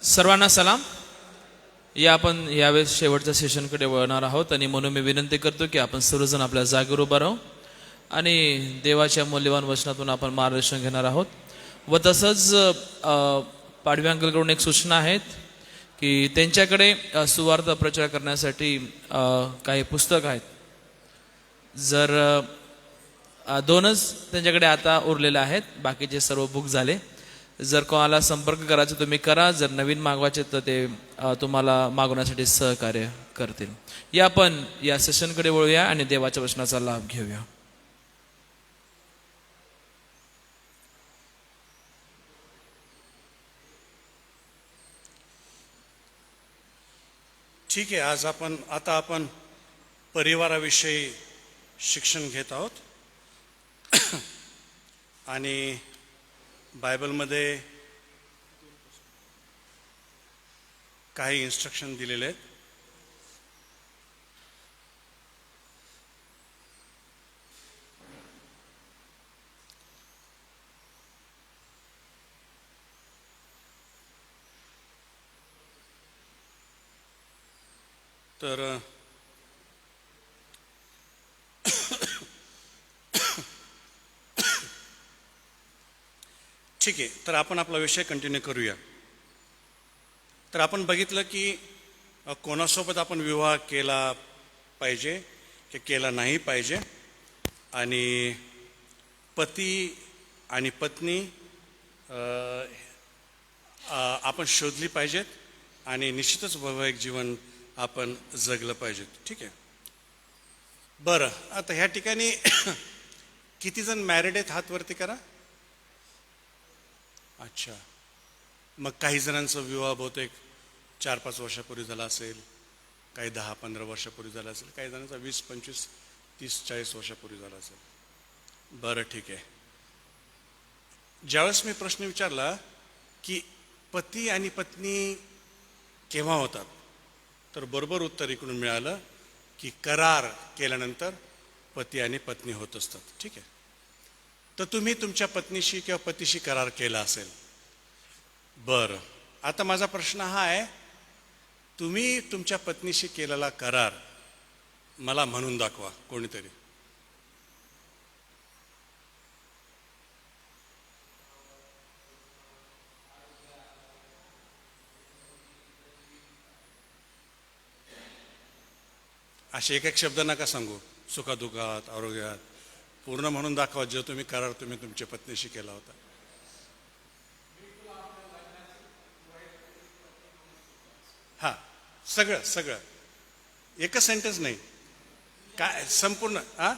सर्वांना सलाम. आपण यावेळेस शेवटच्या सेशनकडे वळणार आहोत आणि म्हणून मी विनंती करतो की आपण सर्वजण आपल्या जागेवर उभा राहू आणि देवाच्या मूल्यवान वचनातून आपण मार्गदर्शन घेणार आहोत. व तसंच पाडवी अंकलकडून एक सूचना आहेत की त्यांच्याकडे सुवार्थ प्रचार करण्यासाठी काही पुस्तक आहेत. जर दोनच त्यांच्याकडे आता उरलेले आहेत, बाकीचे सर्व बुक झाले. जर कोणाला संपर्क करायचा तुम्ही करा, जर नवीन मागवायचे तर ते तुम्हाला मागवण्यासाठी सहकार्य करतील. आपण या सेशनकडे वळूया आणि देवाच्या वचनाचा लाभ घेऊया. ठीक आहे. आज आपण परिवाराविषयी शिक्षण घेत आहोत आणि बायबलमध्ये काही इन्स्ट्रक्शन दिलेले आहेत. तर ठीक आहे. तर आपण आपला विषय कंटिन्यू करूया. तर आपण बघितलं की कोणासोबत आपण विवाह केला पाहिजे की केला नाही पाहिजे, आणि पती आणि पत्नी आपण शोधली पाहिजेत आणि निश्चितच वैवाहिक जीवन आपण जगलं पाहिजे. ठीक आहे. बरं, आता ह्या ठिकाणी किती जण मॅरिड आहेत? हात वरती करा. अच्छा, मग काही जणांचा विवाह बहुतेक 4-5 वर्षापूर्वी झाला असेल, काही 10-15 वर्षापूर्वी झाला असेल, काही जणांचा 20-25-30-40 वर्षापूर्वी झाला असेल. बरं, ठीक आहे. ज्यावेळेस मी प्रश्न विचारला की पती आणि पत्नी केव्हा होतात, तर बरोबर उत्तर इकडून मिळालं की करार केल्यानंतर पती आणि पत्नी होत असतात. ठीक आहे. तर तुम्ही तुमच्या पत्नीशी किंवा पतीशी करार केला असेल. बरं, आता माझा प्रश्न हा आहे, तुम्ही तुमच्या पत्नीशी केलेला करार मला म्हणून दाखवा कोणीतरी. असे एक एक शब्द नका सांगू. सुखादुखात, आरोग्यात पूर्ण म्हणून दाखवा जो तुम्ही करार तुम्ही तुमच्या पत्नीशी केला होता. हा, सगळं सगळं एकच सेंटेन्स नाही, काय संपूर्ण. हा,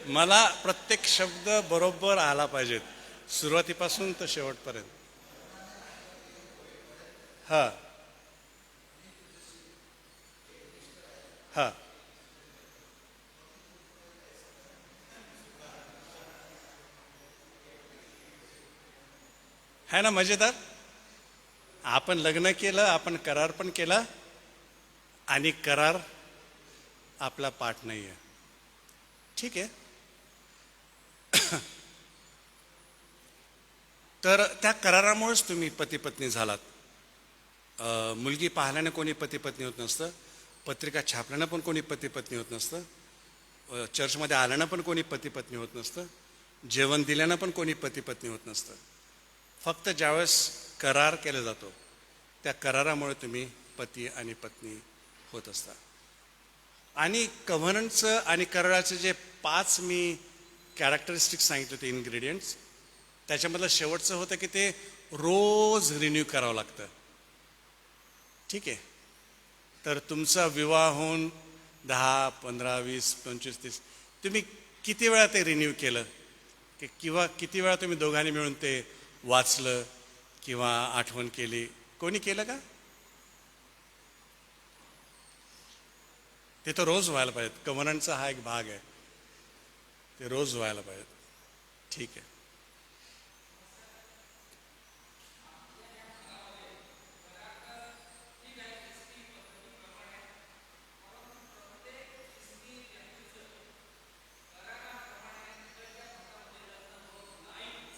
मला प्रत्येक शब्द बरोबर आला पाहिजेत, सुरुवातीपासून तर शेवटपर्यंत. हा हा है ना मजेदार. आपण लग्न केलं, आपण करार पण केला, आणि करार आपला पाठ नाही आहे. ठीक आहे. तर त्या करारामुळेच तुम्ही पती पत्नी झालात. मुलगी पाहल्याने कोणी पती पत्नी होत नसतं, पत्रिका छापल्यानं पण कोणी पती पत्नी होत नसतं, चर्चमध्ये आल्यानं पण कोणी पती पत्नी होत नसतं, जेवण दिल्यानं पण कोणी पती पत्नी होत नसतं. फक्त ज्यावेळेस करार केला जातो त्या करारामुळे तुम्ही पती आणि पत्नी होत असता. आणि कव्हनंटचं आणि कराराचे जे 5 मी कॅरेक्टरिस्टिक्स सांगितले होते, इन्ग्रेडियंट्स, त्याच्यामधलं शेवटचं होतं की ते रोज रिन्यू करावं लागतं. ठीक आहे. तर तुमचा विवाह होऊन 10, 15, 20, 25, 30 तुम्ही किती वेळा ते रिन्यू केलं, किंवा किती वेळा तुम्ही दोघांनी मिळून ते वाचलं किंवा आठवण केली? कोणी केलं का? ते तर रोज व्हायला पाहिजे. कव्हनंटचा हा एक भाग आहे, ते रोज व्हायला पाहिजे. ठीक आहे.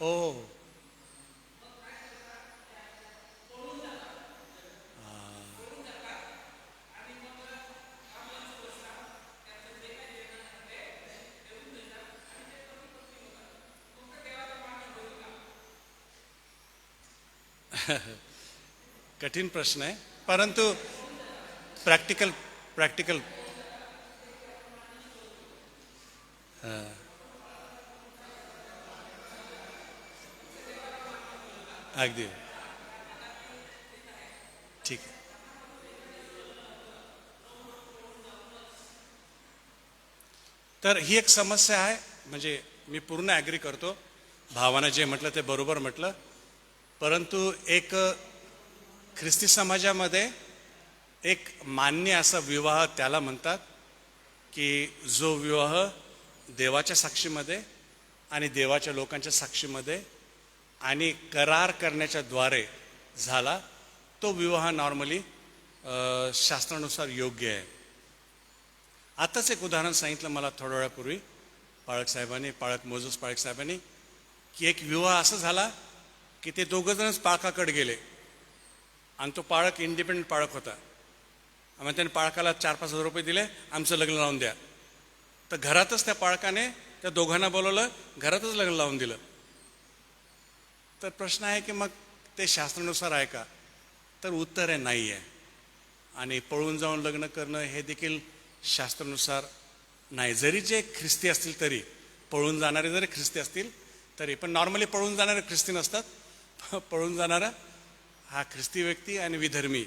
हो. कठीण प्रश्न आहे, परंतु प्रॅक्टिकल प्रॅक्टिकल अगदी ठीक आहे. तर ही एक समस्या आहे. म्हणजे मी पूर्ण ॲग्री करतो, भावानं जे म्हटलं ते बरोबर म्हटलं. परंतु एक ख्रिस्ती समाजामध्ये एक मान्य असा विवाह त्याला म्हणतात की जो विवाह देवाच्या साक्षीमध्ये आणि देवाच्या लोकांच्या साक्षीमध्ये आणि करार करण्याच्या द्वारे झाला, तो विवाह नॉर्मली शास्त्रानुसार योग्य आहे. आताच एक उदाहरण सांगितलं मला थोड्या वेळापूर्वी मोझेस पाळक साहेबांनी, की एक विवाह असा झाला की ते दोघंजणच पाळकाकडे गेले आणि तो पाळक इंडिपेंडंट पाळक होता. आम्ही त्याने पाळकाला 4-5 हजार रुपये दिले, आमचं लग्न लावून द्या. तर घरातच त्या पाळकाने त्या दोघांना बोलवलं, घरातच लग्न लावून दिलं. तर प्रश्न आहे की मग ते शास्त्रानुसार आहे का? तर उत्तर आहे नाही आहे. आणि पळून जाऊन लग्न करणं हे देखील शास्त्रानुसार नाही. जरी जे ख्रिस्ती असतील तरी, पळून जाणारे जरी ख्रिस्ती असतील तरी, पण नॉर्मली पळून जाणारे ख्रिस्ती नसतात. पळून जाणारा हा ख्रिस्ती व्यक्ती आणि विधर्मी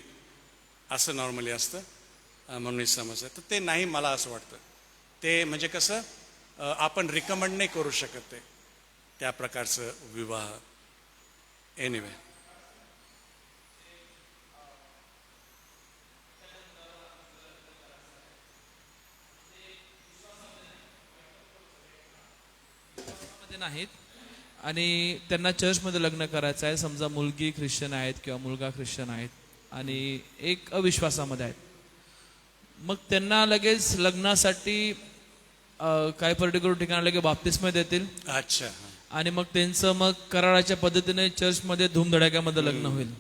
असं नॉर्मली असतं, म्हणून समज आहे. तर ते नाही, मला असं वाटतं. ते म्हणजे कसं, आपण रिकमेंड नाही करू शकत ते त्या प्रकारचं विवाह. एनिवे, नाहीत आणि त्यांना चर्चमध्ये लग्न करायचं आहे. समजा मुलगी ख्रिश्चन आहेत किंवा मुलगा ख्रिश्चन आहेत आणि एक अविश्वासामध्ये आहेत, मग त्यांना लगेच लग्नासाठी काय पर्टिक्युलर ठिकाणी लगेच बाप्तिस्मा देतील. अच्छा. आणि मग त्यांचं मग कराराच्या पद्धतीने चर्चमध्ये धूमधडाक्यामध्ये लग्न होईल.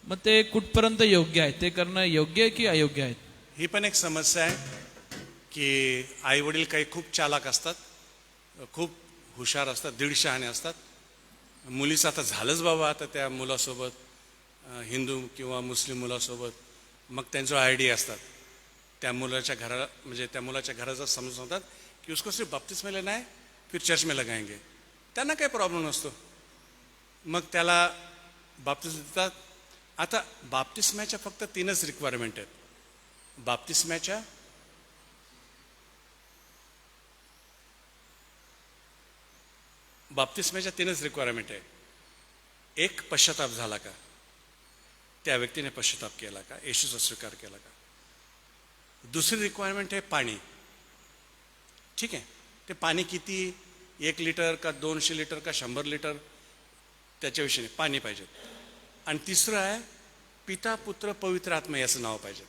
मग ते कुठपर्यंत योग्य आहे? ते करणं योग्य आहे की अयोग्य आहे? ही पण एक समस्या आहे की आई वडील काही खूप चालाक असतात, खूप हुशार असतात, दीड शहाणे असतात. मुलीचं आता झालंच बाबा, आता त्या मुलासोबत, हिंदू किंवा मुस्लिम मुलासोबत, मग त्यांचं आयडिया असतात. त्या मुलाच्या घरा, म्हणजे त्या मुलाच्या घराचा समजून सांगतात की उसको सिर्फ बाप्तिस्मा लेना है, फिर चर्च में लगाएंगे. त्यांना काही प्रॉब्लेम नसतो. मग त्याला बाप्तिस्मा देतात. आता बाप्तिस्म्याच्या फक्त 3च रिक्वायरमेंट आहेत. बाप्तिस्म्याच्या बाप्तिस्म्याच्या 3च रिक्वायरमेंट आहे. एक, पश्चाताप झाला का, त्या व्यक्तीने पश्चाताप केला का, येशूचा स्वीकार केला का. दुसरी रिक्वायरमेंट आहे पाणी. ठीक आहे, ते पाणी किती, 1 लिटर का 200 लिटर का 100 लिटर, त्याच्याविषयी पाणी पाहिजे. आणि तिसरं आहे पिता पुत्र पवित्र आत्मा याचं नाव पाहिजे.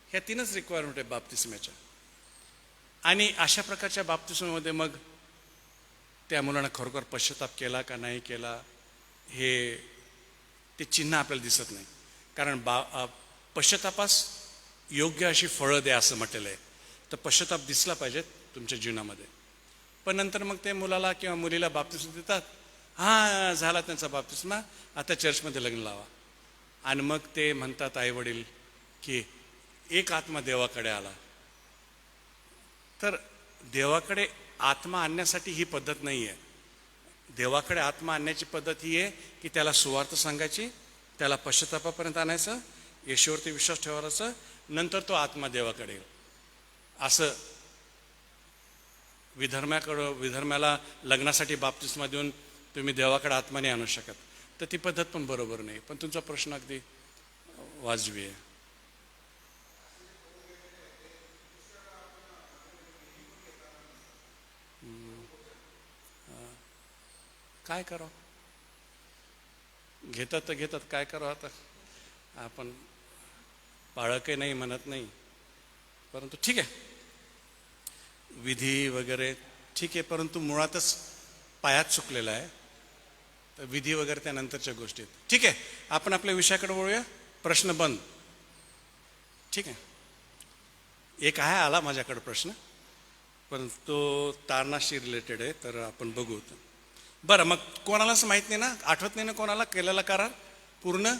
ह्या 3च रिक्वायरमेंट आहे बाप्तिस्म्याच्या. आणि अशा प्रकारच्या बाप्तिस्म्यामध्ये मग त्या मुलानं खरोखर पश्चाताप केला का नाही केला, हे ते चिन्ह आपल्याला दिसत नाही. कारण पश्चातापास योग्य अशी फळं द्या असं म्हटलेलं आहे. तर पश्चाताप दिसला पाहिजे तुमच्या जीवनामध्ये. पण नंतर मग ते मुलाला किंवा मुलीला बाप्तिस्मा देतात. हा झाला त्यांचा बाप्तिस्मा, आता चर्चमध्ये लग्न लावा. आणि मग ते म्हणतात आई वडील की एक आत्मा देवाकडे आला. तर देवाकडे आत्मा आणण्यासाठी ही पद्धत नाही आहे. देवाकडे आत्मा आणण्याची पद्धत ही आहे की त्याला सुवार्थ सांगायची, त्याला पश्चातापापर्यंत आणायचं, येशूवरती विश्वास ठेवायचा, नंतर तो आत्मा देवाकडे येईल. असं विधर्म्याला लग्नासाठी बाप्तिस्मा देऊन तुम्ही देवाकडे आत्मा नाही आणू शकत. तर ती पद्धत पण बरोबर नाही. पण तुमचा प्रश्न अगदी वाजवी आहे. काय करावं, घेतात तर घेतात, काय करावं आता. आपण पाळकही नाही म्हणत नाही, परंतु ठीक आहे, विधी वगैरे ठीक आहे, परंतु मुळातच पायात चुकलेला आहे. तर विधी वगैरे त्या नंतरच्या गोष्टी आहेत. ठीक आहे, आपण आपल्या विषयाकडे वळूया. प्रश्न बंद. ठीक आहे, एक आहे आला माझ्याकडे प्रश्न, पण तो तारणाशी रिलेटेड आहे, तर आपण बघू. बरं, मग कोणालाच माहीत नाही ना, आठवत नाही ना कोणाला केलेला करार पूर्ण?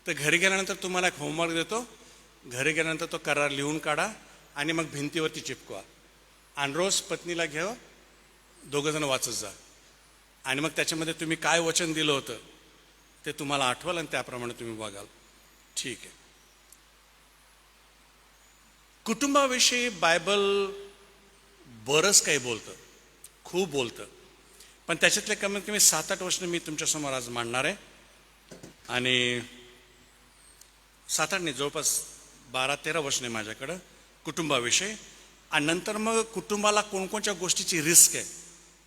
तर घरी गेल्यानंतर तुम्हाला एक होमवर्क देतो. घरी गेल्यानंतर तो करार लिहून काढा आणि मग भिंतीवरती चिपकवा आणि रोज पत्नीला घ्या, दोघंजण वाचत जा आणि मग त्याच्यामध्ये तुम्ही काय वचन दिलं होतं ते तुम्हाला आठवाल आणि त्याप्रमाणे तुम्ही वागाल. ठीक आहे. कुटुंबाविषयी बायबल बरंच काही बोलतं, खूप बोलतं, पण त्याच्यातले कमीत कमी 7-8 वचन मी तुमच्यासमोर आज मांडणार आहे. आणि 7-8 नाही, जवळपास 12-13 वचन आहे माझ्याकडं कुटुंबाविषयी. आणि नंतर मग कुटुंबाला कोणकोणत्या गोष्टीची रिस्क आहे,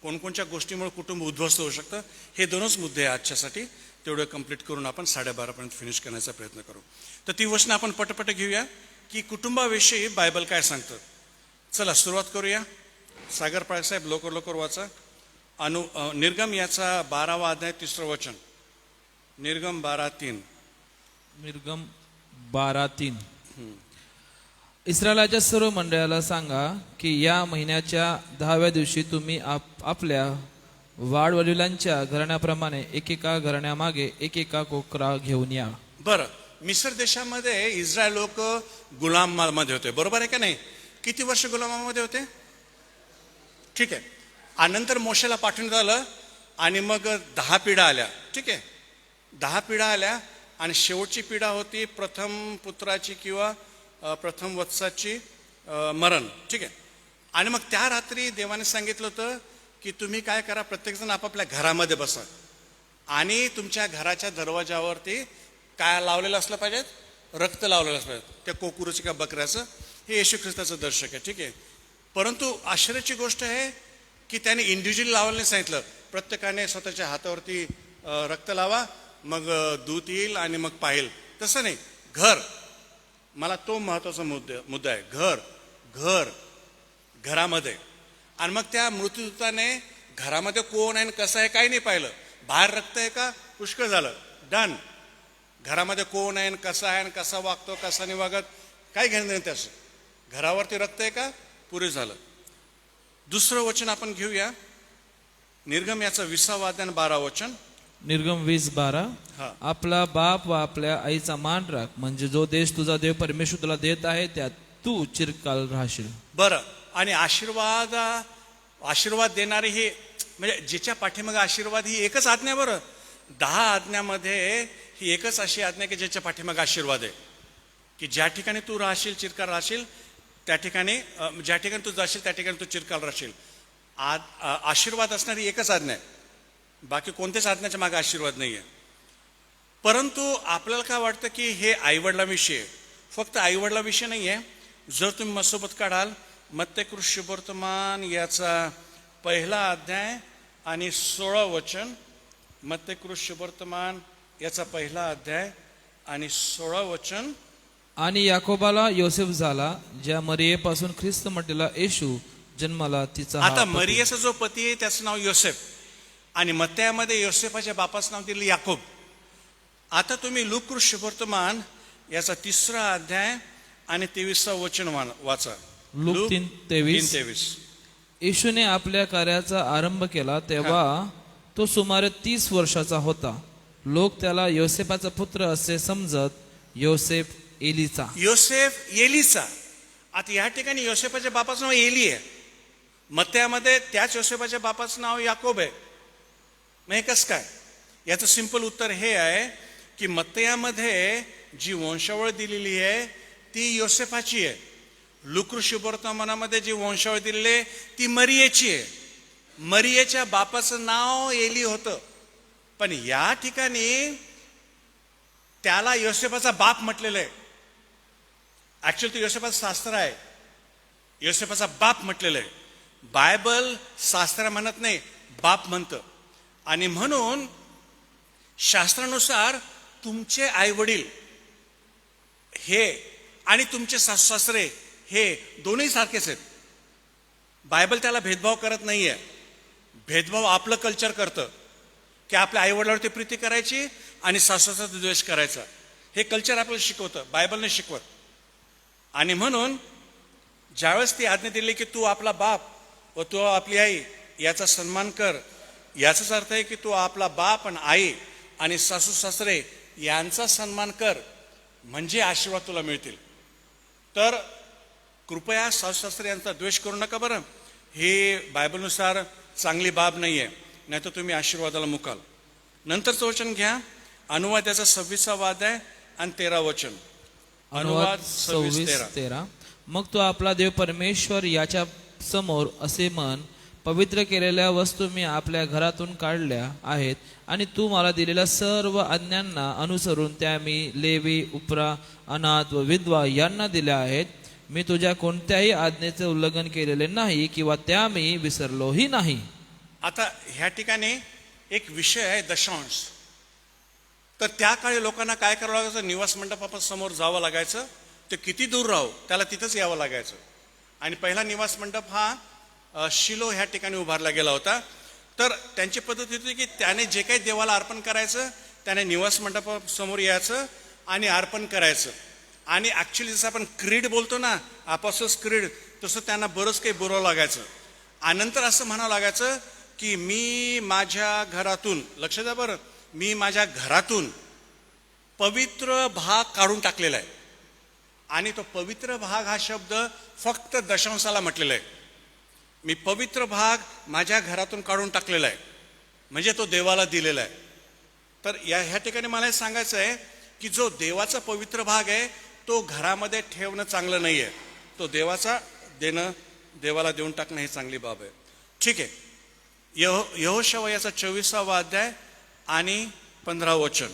कोणकोणत्या गोष्टीमुळे कुटुंब उद्ध्वस्त होऊ शकतं, हे 2च मुद्दे आहे आजच्यासाठी. तेवढं कंप्लीट करून आपण 12:30पर्यंत फिनिश करण्याचा प्रयत्न करू. तर ती वचनं आपण पटपट घेऊया की कुटुंबाविषयी बायबल काय सांगतं. चला सुरुवात करूया. सागर पाळसाहेब लवकर लवकर वाचा. निर्गम याचा 12वा अध्याय 3रं वचन. निर्गम 12:3. निर्गम 12:3. इस्रायलाच्या सर्व मंडळाला सांगा की या महिन्याच्या 10व्या दिवशी तुम्ही आपल्या वाडवडिलांच्या घराण्याप्रमाणे एकेका घराण्यामागे एकेका कोकरा घेऊन या. बरं, मिस्र देशामध्ये इस्रायल लोक गुलामामध्ये होते, बरोबर आहे का नाही? किती वर्ष गुलामामध्ये होते? ठीक आहे. आणि नंतर मोशेला पाठवण्यात आलं आणि मग 10 पिढ्या आल्या. ठीक आहे, 10 पिढ्या आल्या आणि शेवटची पिढा होती प्रथम पुत्राची किंवा प्रथम वत्साची मरण. ठीक आहे. आणि मग त्या रात्री देवाने सांगितलं होतं की तुम्ही काय करा, प्रत्येकजण आपापल्या घरामध्ये बसा आणि तुमच्या घराच्या दरवाजावरती काय लावलेलं असलं पाहिजे? रक्त लावलेलं असलं पाहिजे, त्या कोकुरूचं किंवा बकऱ्याचं. हे येशू ख्रिस्ताचं दर्शक आहे. ठीक आहे. परंतु आश्चर्याची गोष्ट आहे की त्याने इंडिव्हिज्युअली लावायला सांगितलं, प्रत्येकाने स्वतःच्या हातावरती रक्त लावा, मग दूत येईल आणि मग पाहिल. तसं नाही, घर. मला तो महत्वाचा मुद्दा आहे. घरामध्ये. आणि मग त्या मृत्यूदूताने घरामध्ये कोण आहे कसं आहे काही नाही पाहिलं. बाहेर रक्त आहे का, पुष्कळ झालं, डन. घरामध्ये कोण आहे कसं आहे, कसा वागतो कसा नाही वागत, काही घेणं नाही त्याचं. घरावरती रक्त आहे का, पुरे झालं. दुसरं वचन आपण घेऊया. निर्गम याचा 20वा अध्याय 12 वचन. निर्गम 20:12. आपला बाप व आपल्या आईचा मान राख, म्हणजे जो देश तुझा देव परमेश्वर तुला देत आहे त्यात तू चिरकाल राहशील. बरं, आणि आशीर्वाद देणारे हे म्हणजे ज्याच्या पाठीमागे आशीर्वाद ही एकच आज्ञा. बरं, 10 आज्ञामध्ये ही एकच अशी आज्ञा की ज्याच्या पाठीमागे आशीर्वाद आहे, की ज्या ठिकाणी तू राहशील चिरकाल राहशील, त्या ठिकाणी ज्या ठिकाणी तू जाशील त्या ठिकाणी तू चिरकाल राहशील. आशीर्वाद असणारी एकच आज्ञा आहे, बाकी कोणत्याच आज्ञाच्या मागे आशीर्वाद नाही आहे. परंतु आपल्याला काय वाटतं की हे आईवडिलांविषयी आहे. फक्त आईवडिलांविषयी नाही आहे. जर तुम्ही माझ्यासोबत काढाल मत्तेकृत शुभवर्तमान याचा 1ला अध्याय आणि 16 वचन. मत्तेकृत शुभवर्तमान याचा 1ला अध्याय आणि 16 वचन. आणि याकोबाला योसेफ झाला, ज्या मरियेपासून ख्रिस्त म्हटलेला येशू जन्माला तिचा. आता मरियेचा जो पती आहे त्याचं नाव योसेफ आणि मत्त्यामध्ये योसेफाच्या बापाचं नाव दिलं याकोब. आता तुम्ही लूककृत शुभवर्तमान याचा 3रा अध्याय आणि 23वा वचन वाचा. लूक 3:23. येशूने आपल्या कार्याचा आरंभ केला तेव्हा तो सुमारे 30 वर्षाचा होता. लोक त्याला योसेफाचा पुत्र असे समजत. योसेफ एलीचा. आता या ठिकाणी योसेफाच्या बापाचं नाव एली आहे, मत्त्यामध्ये त्याच योसेफाच्या बापाचं नाव याकोब आहे. मग कसं काय? याचं सिंपल उत्तर हे आहे की मत्त्यामध्ये जी वंशावळ दिलेली आहे ती योसेफाची आहे. लूककृत शुभवर्तमानामध्ये जी वंशावळ दिलेली आहे ती मरियेची आहे. मरियेच्या बापाचं नाव एली होतं, पण या ठिकाणी त्याला योसेफाचा बाप म्हटलेलं आहे. ऍक्च्युअली तो योसेफाचा सासरा आहे, योसेफाचा बाप म्हटलेलं आहे. बायबल सासरा म्हणत नाही, बाप म्हणतं. आणि म्हणून शास्त्रानुसार तुमचे आई वडील हे आणि तुमचे सासू सासरे हे दोन्ही सारखेच आहेत. बायबल त्याला भेदभाव करत नाहीये. भेदभाव आपलं कल्चर करतं की आपल्या आईवडिलावरती प्रीती करायची आणि सासूचा द्वेष करायचा. हे कल्चर आपल्याला शिकवतं, बायबलने शिकवत. आणि म्हणून ज्यावेळेस ती आज्ञा दिली की तू आपला बाप व तू आपली आई याचा सन्मान कर, याचाच अर्थ आहे की तू आपला बाप आणि आई आणि सासू सासरे यांचा सन्मान कर, म्हणजे आशीर्वाद तुला मिळतील. तर कृपया सासू सासरे यांचा द्वेष करू नका बरं. हे बायबलनुसार चांगली बाब नाही आहे, नाही तर तुम्ही आशीर्वादाला मुकाल. नंतरचं वचन घ्या. अनुवाद याचा 26वा अध्याय आणि 13 वचन. अनुवाद 26:13. मग तो आपला देव परमेश्वर याच्या समोर असे म्हण, पवित्र केलेल्या वस्तू मी आपल्या घरातून काढल्या आहेत आणि तू मला दिलेल्या सर्व आज्ञांना अनुसरून त्या मी लेवी, उपरा, अनाथ व विधवा यांना दिल्या आहेत. मी तुझ्या कोणत्याही आज्ञेचे उल्लंघन केलेले नाही किंवा त्या मी विसरलोही नाही. आता ह्या ठिकाणी एक विषय आहे दशांश. तर त्या काळी लोकांना काय करावं लागायचं? निवास मंडपासमोर जावं लागायचं. ते किती दूर राहो त्याला तिथंच यावं लागायचं. आणि पहिला निवास मंडप हा शिलो ह्या ठिकाणी उभारला गेला होता. तर त्यांची पद्धत होती की त्याने जे काही देवाला अर्पण करायचं त्याने निवास मंडपासमोर यायचं आणि अर्पण करायचं. आणि ॲक्च्युली जसं आपण क्रीड बोलतो ना, अपोस्टल्स क्रीड, तसं त्यांना बरंच काही बोलावं लागायचं. आणि नंतर असं म्हणावं लागायचं की मी माझ्या घरातून, लक्ष द्या बरं, मी माझ्या घरातून पवित्र भाग काढून टाकलेला आहे. आणि तो पवित्र भाग हा शब्द फक्त दशांशाला म्हटलेला आहे. मी पवित्र भाग माझ्या घरातून काढून टाकलेला आहे, म्हणजे तो देवाला दिलेला आहे. तर ह्या ठिकाणी मला हे सांगायचं आहे की जो देवाचा पवित्र भाग आहे तो घरामध्ये ठेवणं चांगलं नाही आहे. तो देवाला देऊन टाकणं ही चांगली बाब आहे. ठीक आहे. यहोशुआ याचा 24वा अध्याय आणि 15 वचन.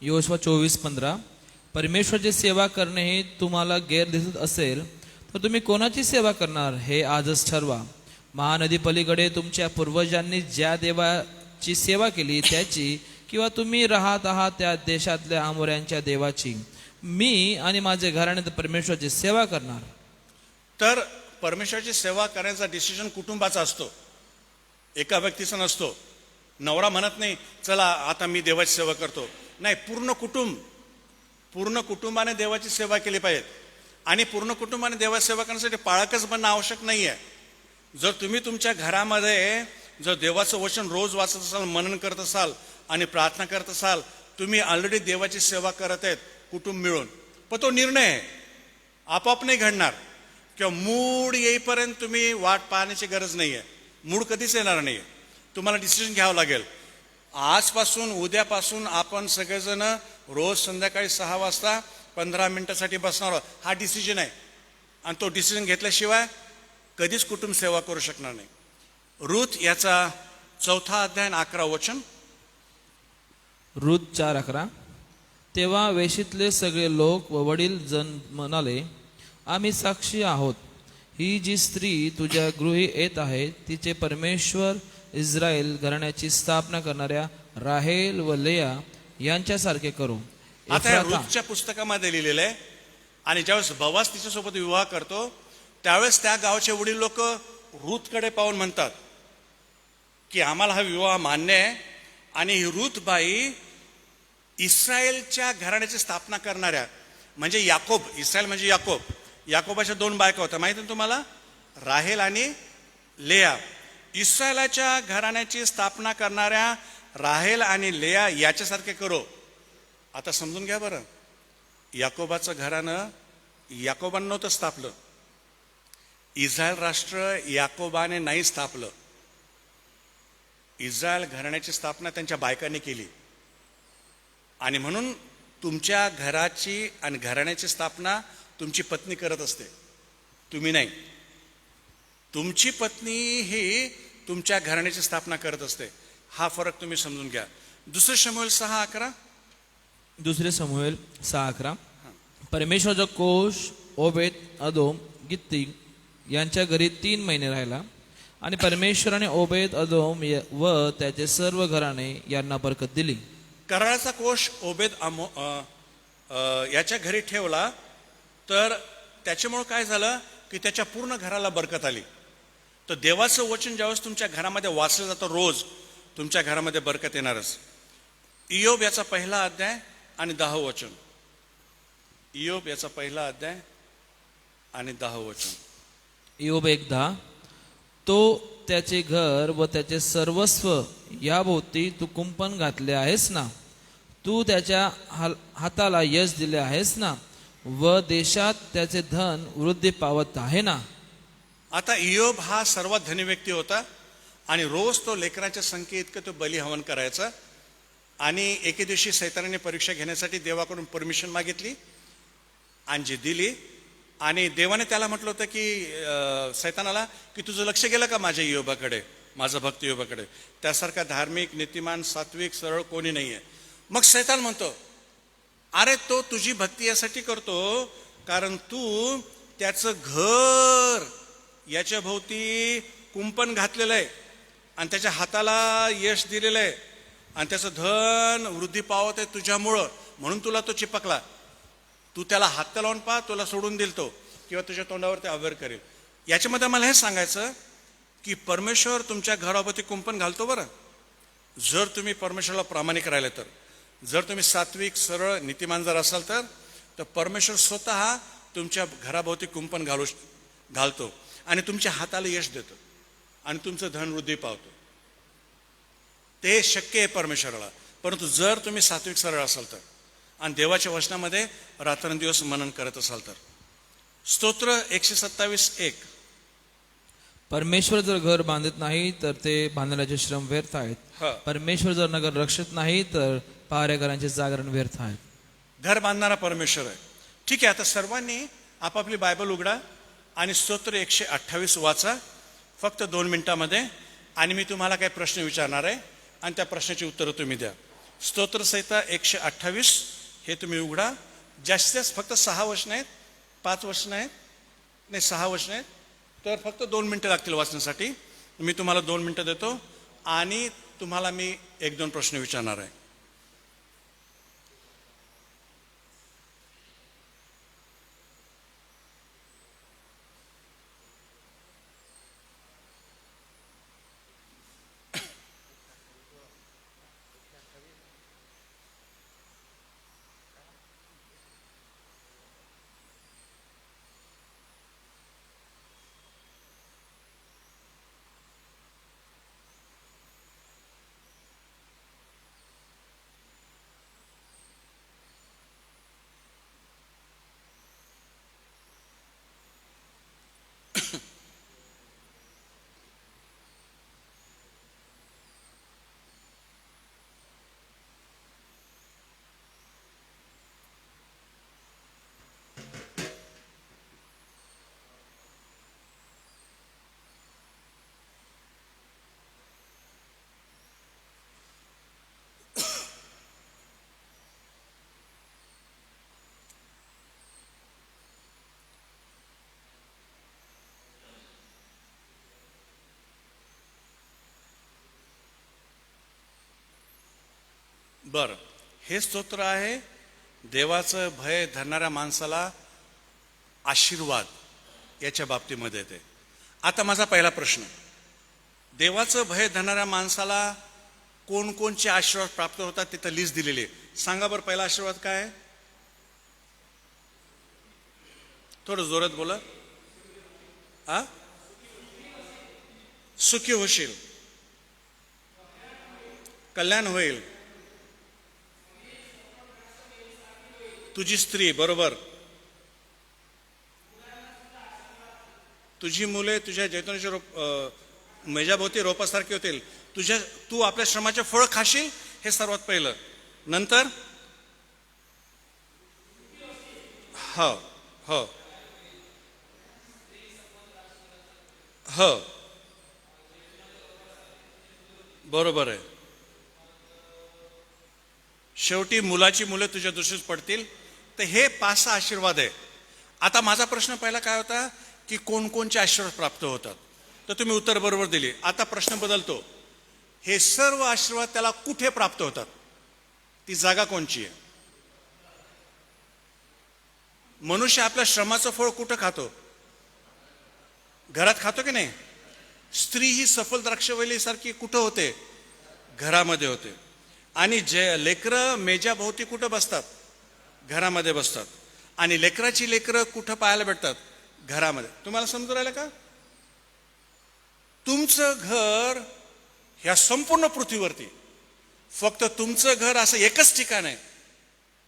यहोशुआ 24:15. परमेश्वराची सेवा करणे हे तुम्हाला गैर दिसत असेल तर तुम्ही कोणाची सेवा करणार हे आजच ठरवा. महानदी पलीकडे तुमच्या पूर्वजांनी ज्या देवाची सेवा केली त्याची, किंवा तुम्ही राहत आहात त्या देशातल्या अमोऱ्यांच्या देवाची. मी आणि माझे घराणे परमेश्वराची सेवा करणार. तर परमेश्वराची सेवा करण्याचा डिसिजन कुटुंबाचा असतो, एका व्यक्तीचा नसतो. नवरा म्हणत नाही चला आता मी देवाची सेवा करतो. नाही, पूर्ण कुटुंबाने देवाची सेवा केली पाहिजे. आणि पूर्ण कुटुंबाने देवाची सेवा करण्यासाठी पाळकच बनणं आवश्यक नाही आहे. जर तुम्ही तुमच्या घरामध्ये जर देवाचं वचन रोज वाचत असाल, मनन करत असाल आणि प्रार्थना करत असाल, तुम्ही ऑलरेडी देवाची सेवा करत आहेत कुटुंब मिळून. पण तो निर्णय आहे, आपोआप नाही घडणार. किंवा मूड येईपर्यंत तुम्ही वाट पाहण्याची गरज नाही आहे. मूड कधीच येणार नाही आहे. तुम्हाला डिसिजन घ्यावं लागेल. आजपासून, उद्यापासून आपण सगळेजण रोज संध्याकाळी 6 वाजता 15 मिनिटासाठी बसणार आहोत. हा डिसिजन आहे. आणि तो डिसिजन घेतल्याशिवाय कधीच कुटुंब सेवा करू शकणार नाही. रूथ याचा 4था अध्याय आणि 11 वचन. रूथ 4:11. तेव्हा वेशीतले सगळे लोक व वडील जण म्हणाले, आम्ही साक्षी आहोत. ही जी स्त्री तुझ्या गृही येत आहे तिचे परमेश्वर इस्रायल घराण्याची स्थापना करणाऱ्या राहेल व लेया यांच्यासारखे करू. आता या रूथच्या पुस्तकामध्ये लिहिलेलं आहे. आणि ज्यावेळेस बोआज तिच्यासोबत विवाह करतो त्यावेळेस त्या गावचे वडील लोक रूथकडे पाहून म्हणतात की आम्हाला हा विवाह मान्य आहे. आणि ही रूथ बाई इस्रायलच्या घराण्याची स्थापना करणाऱ्या, म्हणजे याकोब, इस्रायल म्हणजे याकोब, याकोबाच्या 2 बायका होत्या माहिती ना तुम्हाला, राहेल आणि लेया. इस्रायलाच्या घराण्याची स्थापना करणाऱ्या राहेल आणि लेया याच्यासारखे करो. आता समजून घ्या बरं, याकोबाचं घराणं याकोबानं नव्हतं स्थापलं. इस्रायल राष्ट्र याकोबाने नाही स्थापलं. इस्रायल घराण्याची स्थापना त्यांच्या बायकांनी केली. आणि म्हणून तुमच्या घराची आणि घराण्याची स्थापना तुमची पत्नी करत असते, तुम्ही नाही. तुमची पत्नी ही तुमच्या घराण्याची स्थापना करत असते. हा फरक तुम्ही समजून घ्या. 2 शमूएल 6:11. 2 शमूएल 6:11. परमेश्वराचा कोष ओबेद अदोम गित्ती यांच्या घरी 3 महिने राहिला. आणि परमेश्वराने ओबेद अदोम व त्याचे सर्व घराणे यांना बरकत दिली. कराराचा कोष ओबेद याच्या घरी ठेवला. तर त्याच्यामुळं काय झालं की त्याच्या पूर्ण घराला बरकत आली. तर देवाचं वचन ज्यावेळेस तुमच्या घरामध्ये वाचलं जातं रोज, तुमच्या घरामध्ये बरकत येणारच. इयोब याचा पहिला अध्याय आणि 10 वचन. इयोब याचा पहिला अध्याय आणि 10 वचन. इयोब 1:10. तो त्याचे घर व त्याचे सर्वस्व याभोवती तू कुंपण घातले आहेस ना. तू त्याच्या हाताला यश दिले आहेस ना व देशात त्याचे धन वृद्धी पावत आहे ना. आता इयोब हा सर्वात धनी व्यक्ती होता आणि रोज तो लेकराच्या संख्ये इतकं तो बली हवन करायचा. आणि एके दिवशी सैतानाने परीक्षा घेण्यासाठी देवाकडून परमिशन मागितली आणि जी दिली. आणि देवाने त्याला म्हटलं होतं की सैतानाला की तुझं लक्ष गेलं का माझ्या इयोबाकडे, माझा भक्त इयोबाकडे. त्यासारखा धार्मिक, नीतिमान, सात्विक, सरळ कोणी नाही आहे. मग सैतान म्हणतो अरे तो तुझी भक्ती यासाठी करतो कारण तू त्याचं घर याच्या भोवती कुंपण घातलेलं आहे आणि त्याच्या हाताला यश दिलेलं आहे आणि त्याचं धन वृद्धी पावत आहे तुझ्यामुळं, म्हणून तुला तो चिपकला. तू त्याला हात लावून पहा, तुला सोडून देईल तो किंवा तुझ्या तोंडावर ते अवेअर करेल. याच्यामध्ये मला हे सांगायचं की परमेश्वर तुमच्या घराभोवती कुंपण घालतो बरं, जर तुम्ही परमेश्वराला प्रामाणिक राहिले तर. जर तुम्ही सात्विक, सरळ, नीतिमान जर असाल तर परमेश्वर स्वतः तुमच्या घराभोवती कुंपण घालतो आणि तुमच्या हाताला यश देतो आणि तुमचं धन वृद्धी पावतो. ते शक्य आहे परमेश्वराला. परंतु जर तुम्ही सात्विक, सरळ असाल तर आणि देवाच्या वचनामध्ये रात्रंदिवस मनन करत असाल तर. स्तोत्र 127:1. परमेश्वर जर घर बांधत नाही तर ते बांधण्याचे श्रम व्यर्थ आहेत. परमेश्वर जर नगर रक्षत नाही तर पहारेकरांचे जागरण व्यर्थ आहे. घर बांधणारा परमेश्वर आहे. ठीक आहे, आता सर्वांनी आपापली बायबल उघडा आणि स्तोत्र 128 वाचा फक्त 2 मिनिटामध्ये. आणि मी तुम्हाला काही प्रश्न विचारणार आहे आणि त्या प्रश्नाची उत्तरं तुम्ही द्या. स्तोत्रसंहिता 128 हे तुम्ही उघडा. जास्तीत जास्त फक्त 6 वचनं आहेत, 5 वचनं आहेत, नाही 6 वचनं आहेत, तर फक्त 2 मिनिटं लागतील वाचण्यासाठी. मी तुम्हाला 2 मिनिटं देतो आणि तुम्हाला मी 1-2 प्रश्न विचारणार आहे. बरं, हे स्तोत्र आहे देवाचं भय धरणाऱ्या माणसाला आशीर्वाद याच्या बाबतीमध्ये येते. आता माझा पहिला प्रश्न, देवाचं भय धरणाऱ्या माणसाला कोणकोणचे आशीर्वाद प्राप्त होतात तिथं लिस्ट दिलेली आहे. सांगा बरं, पहिला आशीर्वाद काय आहे? थोडं जोरात बोला. सुखी होशील, कल्याण होईल, तुझी स्त्री, बरोबर, तुझी मुले तुझ्या जैतुनाच्या मेजाभोवती रोपासारखी होतील, तू आपल्या श्रमाचे फळ खाशील, हे सर्वात पहिलं. नंतर हो हो हो बरोबर आहे. शेवटी मुलाची मुले तुझ्या दृष्टीस पडतील. तर हे 5-6 आशीर्वाद आहे. आता माझा प्रश्न पहिला काय होता की कोणकोणचे आशीर्वाद प्राप्त होतात, तर तुम्ही उत्तर बरोबर दिली. आता प्रश्न बदलतो, हे सर्व आशीर्वाद त्याला कुठे प्राप्त होतात, ती जागा कोणची आहे? मनुष्य आपल्या श्रमाचं फळ कुठं खातो? घरात खातो की नाही? स्त्री ही सफल द्राक्षवल्ली सारखी कुठं होते? घरामध्ये होते. आणि जे लेकरं मेजाभोवती कुठं बसतात? घरामध्ये बसतात. आणि लेकराची लेकरं कुठं पाहायला भेटतात? घरामध्ये. तुम्हाला समजून राहिलं का? तुमचं घर ह्या संपूर्ण पृथ्वीवरती फक्त तुमचं घर असं एकच ठिकाण आहे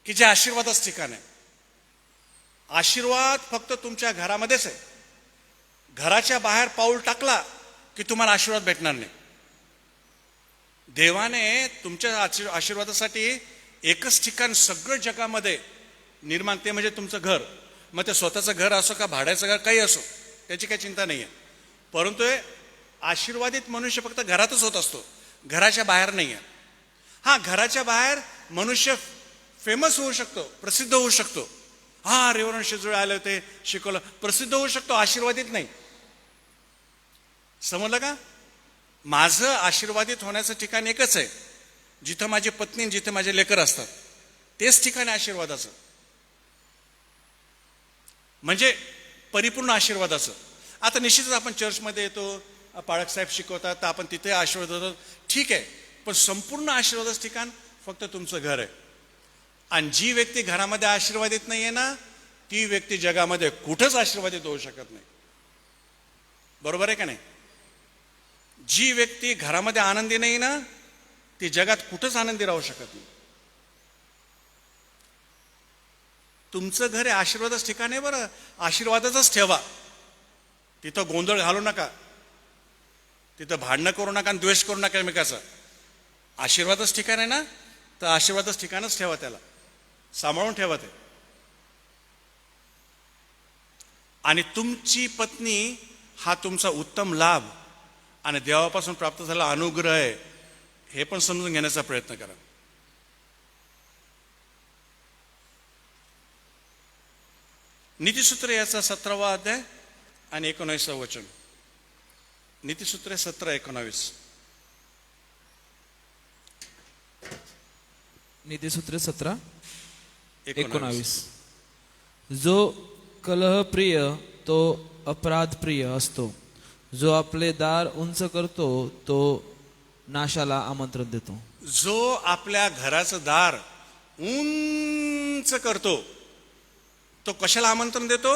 की जे आशीर्वादाचं ठिकाण आहे. आशीर्वाद फक्त तुमच्या घरामध्येच आहे. घराच्या बाहेर पाऊल टाकला की तुम्हाला आशीर्वाद भेटणार नाही. देवाने तुमच्या आशीर्वादासाठी एकच ठिकाण सगळं जगामध्ये निर्माण, ते म्हणजे तुमचं घर. मग ते स्वतःचं घर असो का भाड्याचं घर काही असो, त्याची काही चिंता नाही आहे. परंतु आशीर्वादित मनुष्य फक्त घरातच होत असतो, घराच्या बाहेर नाही आहे. हा, घराच्या बाहेर मनुष्य फेमस होऊ शकतो, प्रसिद्ध होऊ शकतो. हा, रेव्हरंड शिजुळे आले होते, शिकवलं, प्रसिद्ध होऊ शकतो, आशीर्वादित नाही. समजलं का? माझं आशीर्वादित होण्याचं ठिकाण एकच आहे, जिथं माझी पत्नी, जिथं माझे लेकर असतात, तेच ठिकाण आहे आशीर्वादाचं. म्हणजे परिपूर्ण आशीर्वादाचं. आता निश्चितच आपण चर्चमध्ये येतो, पाळक साहेब शिकवतात, तर आपण तिथे आशीर्वाद होतो, ठीक आहे. पण संपूर्ण आशीर्वादाचं ठिकाण फक्त तुमचं घर आहे. आणि जी व्यक्ती घरामध्ये आशीर्वादित नाही आहे ना, ती व्यक्ती जगामध्ये कुठंच आशीर्वादित होऊ शकत नाही. बरोबर आहे का नाही? जी व्यक्ती घरामध्ये आनंदी नाही ना, ती जगात कुठंच आनंदी राहू शकत नाही. तुमचं घर हे आशीर्वादाचं ठिकाण आहे. बरं, आशीर्वादाचंच ठेवा. तिथं गोंधळ घालू नका, तिथं भांडणं करू नका आणि द्वेष करू नका एकमेकाचा. आशीर्वादाचं ठिकाण आहे ना, तर आशीर्वादाचं ठिकाणच ठेवा, त्याला सांभाळून ठेवा ते. आणि तुमची पत्नी हा तुमचा उत्तम लाभ आणि देवापासून प्राप्त झालेला अनुग्रह आहे, हे पण समजून घेण्याचा प्रयत्न करा. नीतिसूत्र याचा 17वा अध्याय आणि 19वा वचन. नीतिसूत्रे 17:19. नीतिसूत्रे 17:19. 19. जो कलहप्रिय तो अपराधप्रिय असतो, जो आपले दार उंच करतो तो नाशाला आमंत्रण देतो. जो आपल्या घराचं दार उंच करतो तो कशाला आमंत्रण देतो?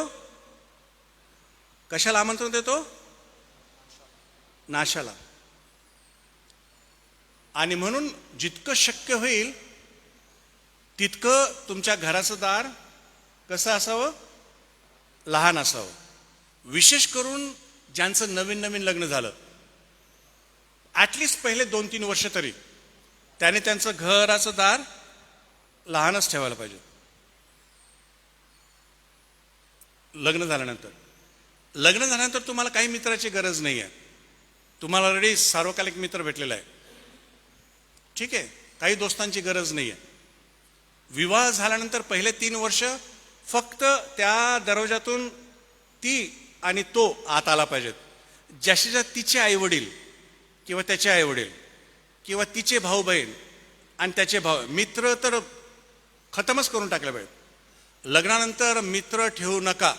कशाला आमंत्रण देतो? नाशाला. आणि म्हणून जितकं शक्य होईल तितकं तुमच्या घराचं दार कसं असावं? लहान असावं. विशेष करून ज्यांचं नवीन नवीन लग्न झालं, ॲटलिस्ट पहिले 2-3 वर्ष तरी त्याने त्यांचं घराचं दार लहानच ठेवायला पाहिजे. लग्न झाल्यानंतर तुम्हाला काही मित्राची गरज नाही आहे. तुम्हाला ऑलरेडी सार्वकालिक मित्र भेटलेला आहे, ठीक आहे. काही दोस्तांची गरज नाही आहे. विवाह झाल्यानंतर पहिले 3 वर्ष फक्त त्या दरवाजातून ती आणि तो आत आला पाहिजेत. ज्याच्या तिचे आईवडील किंवा त्याचे आईवडील किंवा तिचे भाऊ बहीण आणि त्याचे भाऊ मित्र तर खतमच करून टाकले पाहिजेत. लग्नानंतर मित्र ठेवू नका,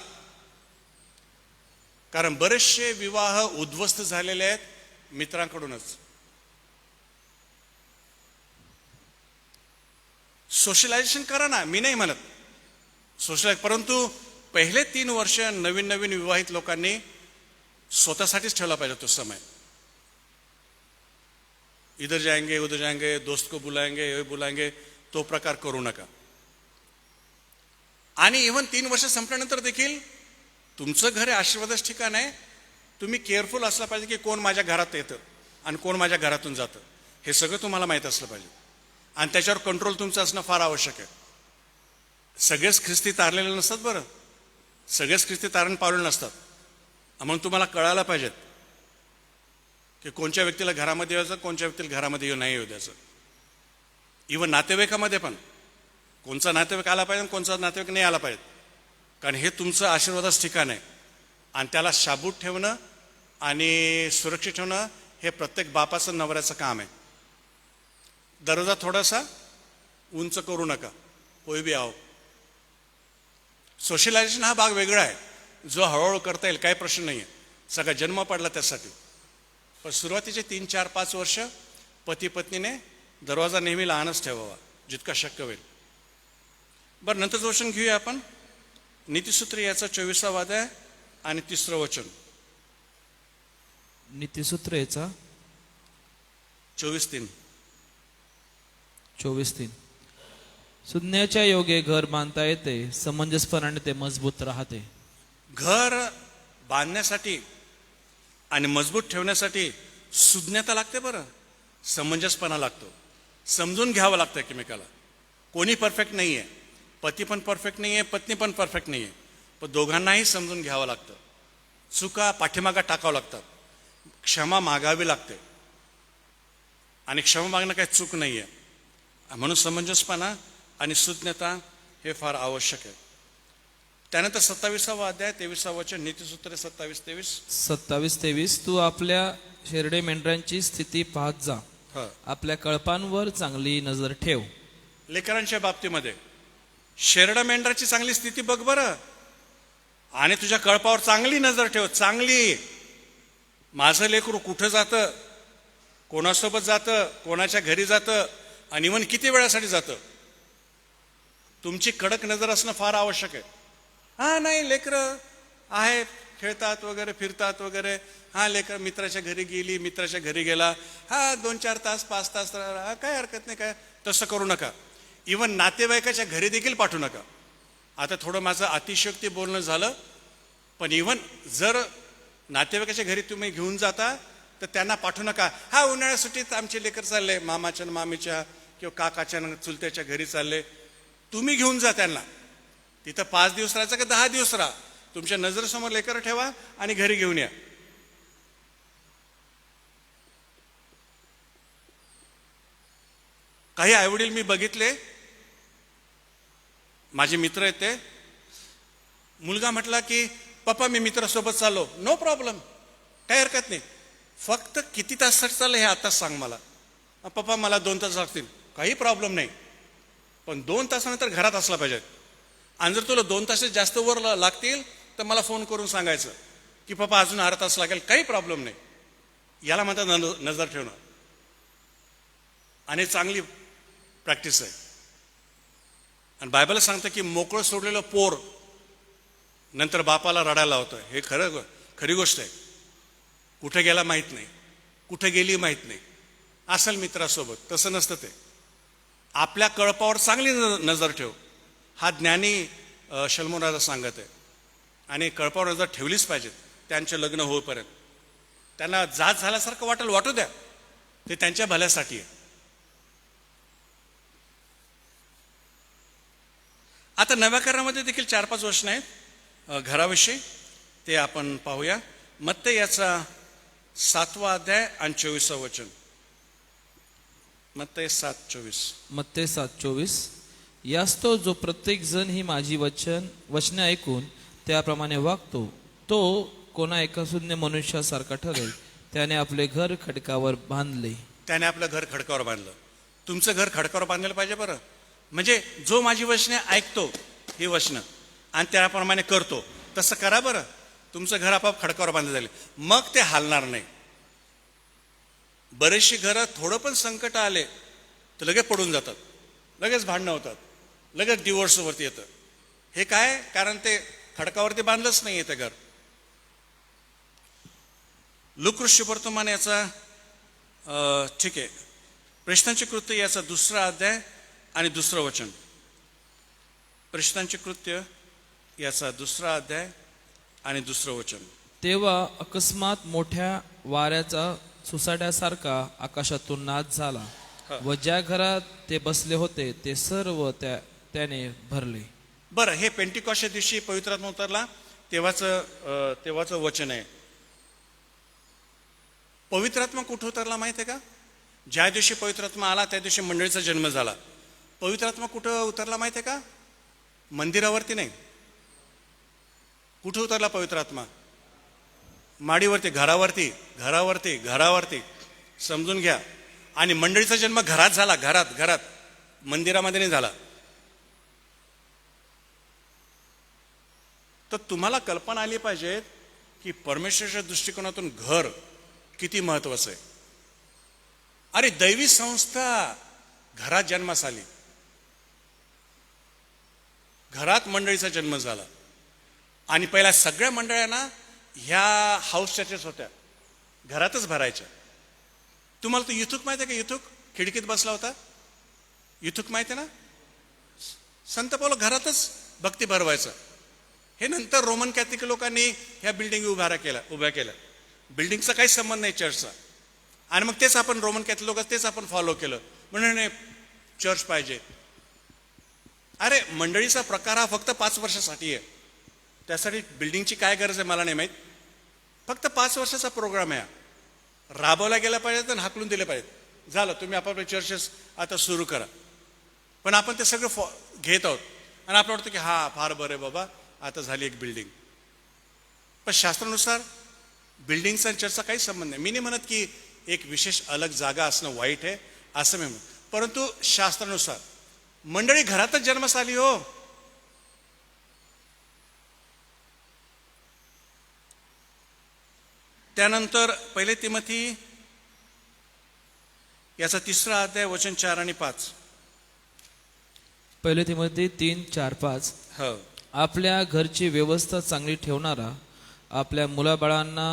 कारण बरेचसे विवाह उद्ध्वस्त झालेले आहेत मित्रांकडूनच. सोशलायझेशन करा ना, मी नाही म्हणत सोशलाइज, परंतु पहिले 3 वर्ष नवीन नवीन विवाहित लोकांनी स्वतःसाठीच ठेवला पाहिजे तो समय. इधर जाएंगे उधर जाएंगे, दोस्त को बुलाएंगे हे बुलाएंगे, तो प्रकार करू नका. आणि इव्हन 3 वर्ष संपल्यानंतर देखील तुमचं घर हे आशीर्वादाचं ठिकाण आहे. तुम्ही केअरफुल असला पाहिजे की कोण माझ्या घरात येतं आणि कोण माझ्या घरातून जातं, हे सगळं तुम्हाला माहीत असलं पाहिजे. आणि त्याच्यावर कंट्रोल तुमचं असणं फार आवश्यक आहे. सगळेच ख्रिस्ती तारलेले नसतात. बरं, सगळेच ख्रिस्ती तारण पावलेले नसतात. म्हणून तुम्हाला कळायला पाहिजेत की कोणत्या व्यक्तीला घरामध्ये यायचं, कोणत्या व्यक्तीला घरामध्ये नाही येऊ द्यायचं. इव्हन नातेवाईकामध्ये पण कोणचा नातेवाईक आला पाहिजे, कोणचा नातेवाईक नाही आला पाहिजे, कारण हे तुमचं आशीर्वादाचं ठिकाण आहे. आणि त्याला शाबूत ठेवणं आणि सुरक्षित ठेवणं हे प्रत्येक बापाचं, नवऱ्याचं काम आहे. दरवाजा थोडासा उंच करू नका, कोई भी आओ. सोशलायझेशन हा भाग वेगळा आहे, जो हळूहळू करता येईल, काही प्रश्न नाही आहे. सगळा जन्म पडला त्यासाठी. पण सुरुवातीचे 3, 4, 5 वर्ष पती पत्नीने दरवाजा नेहमी लहानच ठेवावा जितका शक्य होईल. बरं, नंतरचं वचन घेऊया आपण. नीतिसूत्र याचा 24वा अध्याय आणि 3रं वचन. नीतिसूत्र याचा 24:3. 24:3. सुज्ञाच्या योगे घर बांधता येते, समंजसपणाने ते मजबूत राहते. घर बांधण्यासाठी आणि मजबूत ठेवण्यासाठी सुज्ञता लागते. बरं, समंजसपणा लागतो, समजून घ्यावं लागतं एकमेकाला. कोणी परफेक्ट नाही आहे, पती पण परफेक्ट नाही आहे, पत्नी पण परफेक्ट नाही आहे, पण दोघांनाही समजून घ्यावं लागतं. चुका पाठीमागा टाकावं लागतात, क्षमा मागावी लागते, आणि क्षमा मागणं काही चूक नाही आहे. म्हणून समंजसपणा आणि सुज्ञता हे फार आवश्यक आहे. त्यानंतर 27वा अध्याय 23वा वचन. नीतिसूत्र 27:23. 27:23. तू आपल्या शेरडे मेंढरांची स्थिती पाहत जा, आपल्या कळपांवर चांगली नजर ठेव. लेकरांच्या बाबतीमध्ये शेरडा मेंढराची चांगली स्थिती बघ बरं, आणि तुझ्या कळपावर चांगली नजर ठेव. चांगली. माझं लेकरू कुठं जातं, कोणासोबत जातं, कोणाच्या घरी जातं, आणि इव्हन किती वेळासाठी जातं, तुमची कडक नजर असणं फार आवश्यक आहे. हा नाही, लेकरं आहेत, खेळतात वगैरे, फिरतात वगैरे. हा, लेकर मित्राच्या घरी गेली, मित्राच्या घरी गेला, हा 2-4 तास 5 तास, काय हरकत नाही, काय. तसं करू नका. इव्हन नातेवाईकाच्या घरी देखील पाठवू नका. आता थोडं माझं अतिशयोक्ती बोलणं झालं, पण इव्हन जर नातेवाईकाच्या घरी तुम्ही घेऊन जाता तर त्यांना पाठवू नका. हा, उन्हाळ्या सुट्टीत आमचे लेकर चालले, मामाच्या मामीच्या किंवा काकाच्या चुलत्याच्या घरी चालले, तुम्ही घेऊन जा त्यांना. तिथं 5 दिवस राहायचं का 10 दिवस राहा, तुमच्या नजरेसमोर लेकर ठेवा आणि घरी घेऊन या. काही आईवडील मी बघितले, माझे मित्र आहेत ते. मुलगा म्हटला की पप्पा मी मित्रासोबत चाललो. नो प्रॉब्लेम, काही हरकत नाही, फक्त किती तासासाठी चाललं हे आताच सांग मला. पप्पा मला 2 तास लागतील. काही प्रॉब्लेम नाही, पण 2 तासानंतर घरात असला पाहिजे. आणि जर तुला 2 तास जास्त वर लागतील तर मला फोन करून सांगायचं की पप्पा अजून अर्धा तास लागेल. काही प्रॉब्लेम नाही. याला म्हणतात नजर ठेवणं, आणि चांगली प्रॅक्टिस आहे. आणि बायबल सांगतं की मोकळं सोडलेलं पोर नंतर बापाला रडायला होतं. हे खरी गोष्ट आहे. कुठे गेला माहीत नाही, कुठे गेली माहीत नाही. असेल मित्रासोबत, तसं नसतं ते. आपल्या कळपावर चांगली नजर ठेव, हा ज्ञानी शलोमोन राजा सांगत आहे. आणि कळपावर नजर ठेवलीच पाहिजे त्यांचे लग्न होईपर्यंत. त्यांना जात झाल्यासारखं वाटू द्या, ते त्यांच्या भल्यासाठी आहे. आता नव्या करारामध्ये देखील 4-5 वचनं आहेत घराविषयी, ते आपण पाहूया. मत्ते याचा 7वा अध्याय आणि 24वा वचन. मत्ते 7:24. मत्ते 7:24. यास्तव जो प्रत्येक जण ही माझी वचने ऐकून त्याप्रमाणे वागतो, तो कोणा एका शून्य मनुष्यासारखा ठरेल, त्याने आपले घर खडकावर बांधले. त्याने आपलं घर खडकावर बांधलं. तुमचं घर खडकावर बांधलेलं पाहिजे बरं. म्हणजे जो माझी वचने ऐकतो, ही वचनं, आणि त्याप्रमाणे करतो, तसं करा बरं. तुमचं घर आपोआप खडकावर बांधलं जाईल, मग ते हालणार नाही. बरेचशी घरं थोडं पण संकट आले तर लगेच पडून जातात, लगेच भांडणं होतात, लगेच डिवोर्सवरती येतं. हे काय? कारण ते खडकावरती बांधलंच नाही ते घर. लूका वर्तमान याचा ठीक आहे, प्रेषितांचे कृत्य याचा 2रा अध्याय आणि 2रं वचन. प्रेषितांचे कृत्य याचा 2रा अध्याय आणि 2रं वचन. तेव्हा अकस्मात मोठ्या वाऱ्याचा सुसाट्यासारखा आकाशातून नाद झाला, व ज्या घरात ते बसले होते ते सर्व त्याने भरले. बरं, हे पेंटिकॉस्टच्या दिवशी पवित्रात्मा उतरला तेव्हाचं वचन आहे. पवित्रात्मा कुठं उतरला माहिती आहे का? ज्या दिवशी पवित्रात्मा आला त्या दिवशी मंडळीचा जन्म झाला. पवित्रात्मा कुठं उतरला माहिती आहे का? मंदिरावरती नाही. कुठं उतरला पवित्रात्मा? माडीवरती, घरावरती, घरावरती, घरावरती. समजून घ्या. आणि मंडळीचा जन्म घरात झाला, घरात, मंदिरामध्ये नाही झाला. तर तुम्हाला कल्पना आली पाहिजे की परमेश्वराच्या दृष्टिकोनातून घर किती महत्वाचं आहे. अरे दैवी संस्था घरात जन्मास आली, घरात मंडळीचा जन्म झाला. आणि पहिल्या सगळ्या मंडळांना ह्या हाऊस चर्चेस होत्या, घरातच भरायच्या. तुम्हाला तो युथुक माहिती आहे का? युथुक खिडकीत बसला होता, युथुक माहिती आहे ना? संत पावलं घरातच भक्ती भरवायचं. हे नंतर रोमन कॅथलिक लोकांनी ह्या बिल्डिंग उभ्या केल्या. बिल्डिंगचा काही संबंध नाही चर्चचा. आणि मग तेच आपण रोमन कॅथलिक लोक तेच आपण फॉलो केलं, म्हणून चर्च पाहिजे. अरे मंडळीचा प्रकार हा फक्त 5 वर्षासाठी आहे. त्यासाठी बिल्डिंगची काय गरज आहे मला नाही माहीत. फक्त 5 वर्षाचा प्रोग्राम आहे. राबवला गेला पाहिजे तर हाकलून दिले पाहिजेत. झालं, तुम्ही आपापले चर्चेस आता सुरू करा. पण आपण ते सगळं घेत आहोत आणि आपलं वाटतं की हा फार बरं आहे बाबा, आता झाली एक बिल्डिंग. पण शास्त्रानुसार बिल्डिंगचा आणि चर्चचा काही संबंध नाही. मी नाही म्हणत की एक विशेष अलग जागा असणं वाईट आहे असं मी म्हणत, परंतु शास्त्रानुसार मंडळी घरातच जन्मास आली हो. त्यानंतर 1 तिमोथी याचा 3रा अध्याय वचन 4 आणि 5. 1 तिमोथी 3:4-5. हो, आपल्या घरची व्यवस्था चांगली ठेवणारा, आपल्या मुलाबाळांना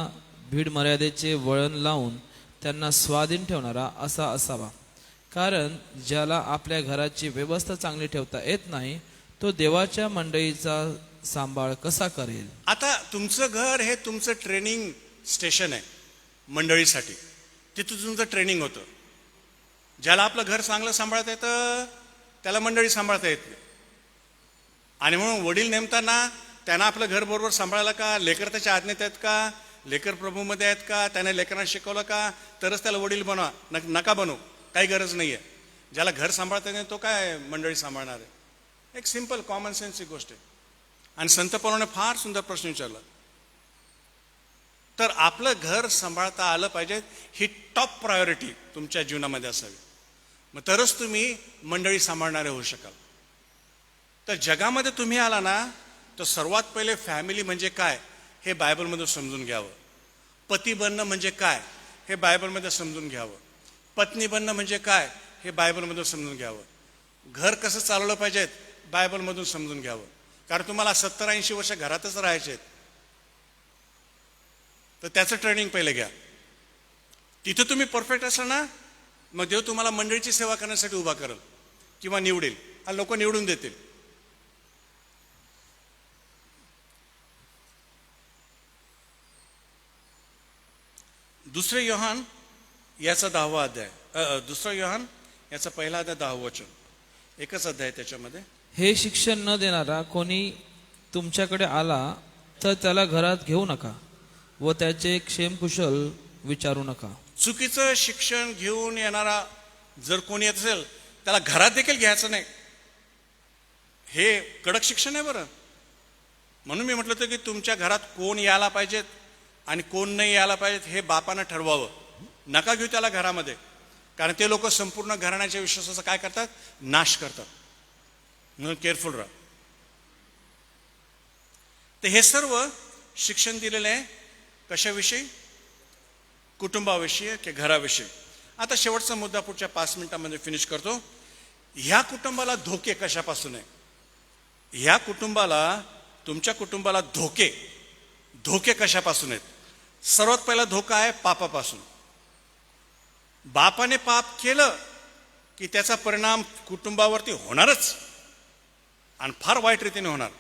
भीड मर्यादेचे वळण लावून त्यांना स्वाधीन ठेवणारा असा असावा. कारण ज्याला आपल्या घराची व्यवस्था चांगली ठेवता येत नाही, तो देवाच्या मंडळीचा सांभाळ कसा करेल? आता तुमचं घर हे तुमचं ट्रेनिंग स्टेशन आहे मंडळीसाठी. तिथं तुमचं ट्रेनिंग होतं. ज्याला आपलं घर चांगलं सांभाळता येतं त्याला मंडळी सांभाळता येत नाही. आणि म्हणून वडील नेमताना त्यांना आपलं घर बरोबर सांभाळायला का, लेकर त्याच्या आज्ञेत आहेत का, लेकर प्रभूमध्ये आहेत का, त्याने लेकरांना शिकवलं का, तरच त्याला वडील बनवा. नका बनवू, काही गरज नाही आहे. ज्याला घर सांभाळता येत नाही तो काय मंडळी सांभाळणार आहे? एक सिंपल कॉमन सेन्सची गोष्ट आहे. आणि संत पावलाने फार सुंदर प्रश्न विचारला. तर आपलं घर सांभाळता आलं पाहिजे, ही टॉप प्रायोरिटी तुमच्या जीवनामध्ये असावी. मग तरच तुम्ही मंडळी सांभाळणारे होऊ शकाल. तर जगामध्ये तुम्ही आला ना, तर सर्वात पहिले फॅमिली म्हणजे काय हे बायबलमध्ये समजून घ्यावं. पती बनणं म्हणजे काय हे बायबलमध्ये समजून घ्यावं. पत्नी बनणं म्हणजे काय हे बायबलमधून समजून घ्यावं. घर कसं चालवलं पाहिजेत बायबलमधून समजून घ्यावं. कारण तुम्हाला 70-80 वर्ष घरातच राहायचे आहेत, तर त्याचं ट्रेनिंग पहिले घ्या. तिथं तुम्ही परफेक्ट असाल ना, मग देव तुम्हाला मंडळीची सेवा करण्यासाठी उभा करेल किंवा निवडेल, आणि लोक निवडून देतील. दुसरे योहान याचा 10वा अध्याय, 2 योहान याचा 1 अध्याय 10 वचन, एकच अध्याय त्याच्यामध्ये. हे शिक्षण न देणारा कोणी तुमच्याकडे आला तर त्याला घरात घेऊ नका व त्याचे क्षेमकुशल विचारू नका. चुकीचं शिक्षण घेऊन येणारा जर कोणी येत असेल त्याला घरात देखील घ्यायचं नाही. हे कडक शिक्षण आहे बरं. म्हणून मी म्हटलं होतं की तुमच्या घरात कोण यायला पाहिजेत आणि कोण नाही यायला पाहिजेत हे बापानं ठरवावं. नका घेऊ त्याला घरामध्ये, कारण ते लोक संपूर्ण घराण्याच्या विश्वासाचा काय करतात, नाश करतात. म्हणून केअरफुल राहा. तर हे सर्व शिक्षण दिलेलं आहे कशाविषयी, कुटुंबाविषयी की घराविषयी. आता शेवटचा मुद्दा पुढच्या 5 मिनिटांमध्ये फिनिश करतो. ह्या कुटुंबाला धोके कशापासून आहे, ह्या कुटुंबाला, तुमच्या कुटुंबाला धोके कशापासून आहेत. सर्वात पहिला धोका आहे पापापासून. बापाने पाप केलं की त्याचा परिणाम कुटुंबावरती होणारच, आणि फार वाईट रीतीने होणार.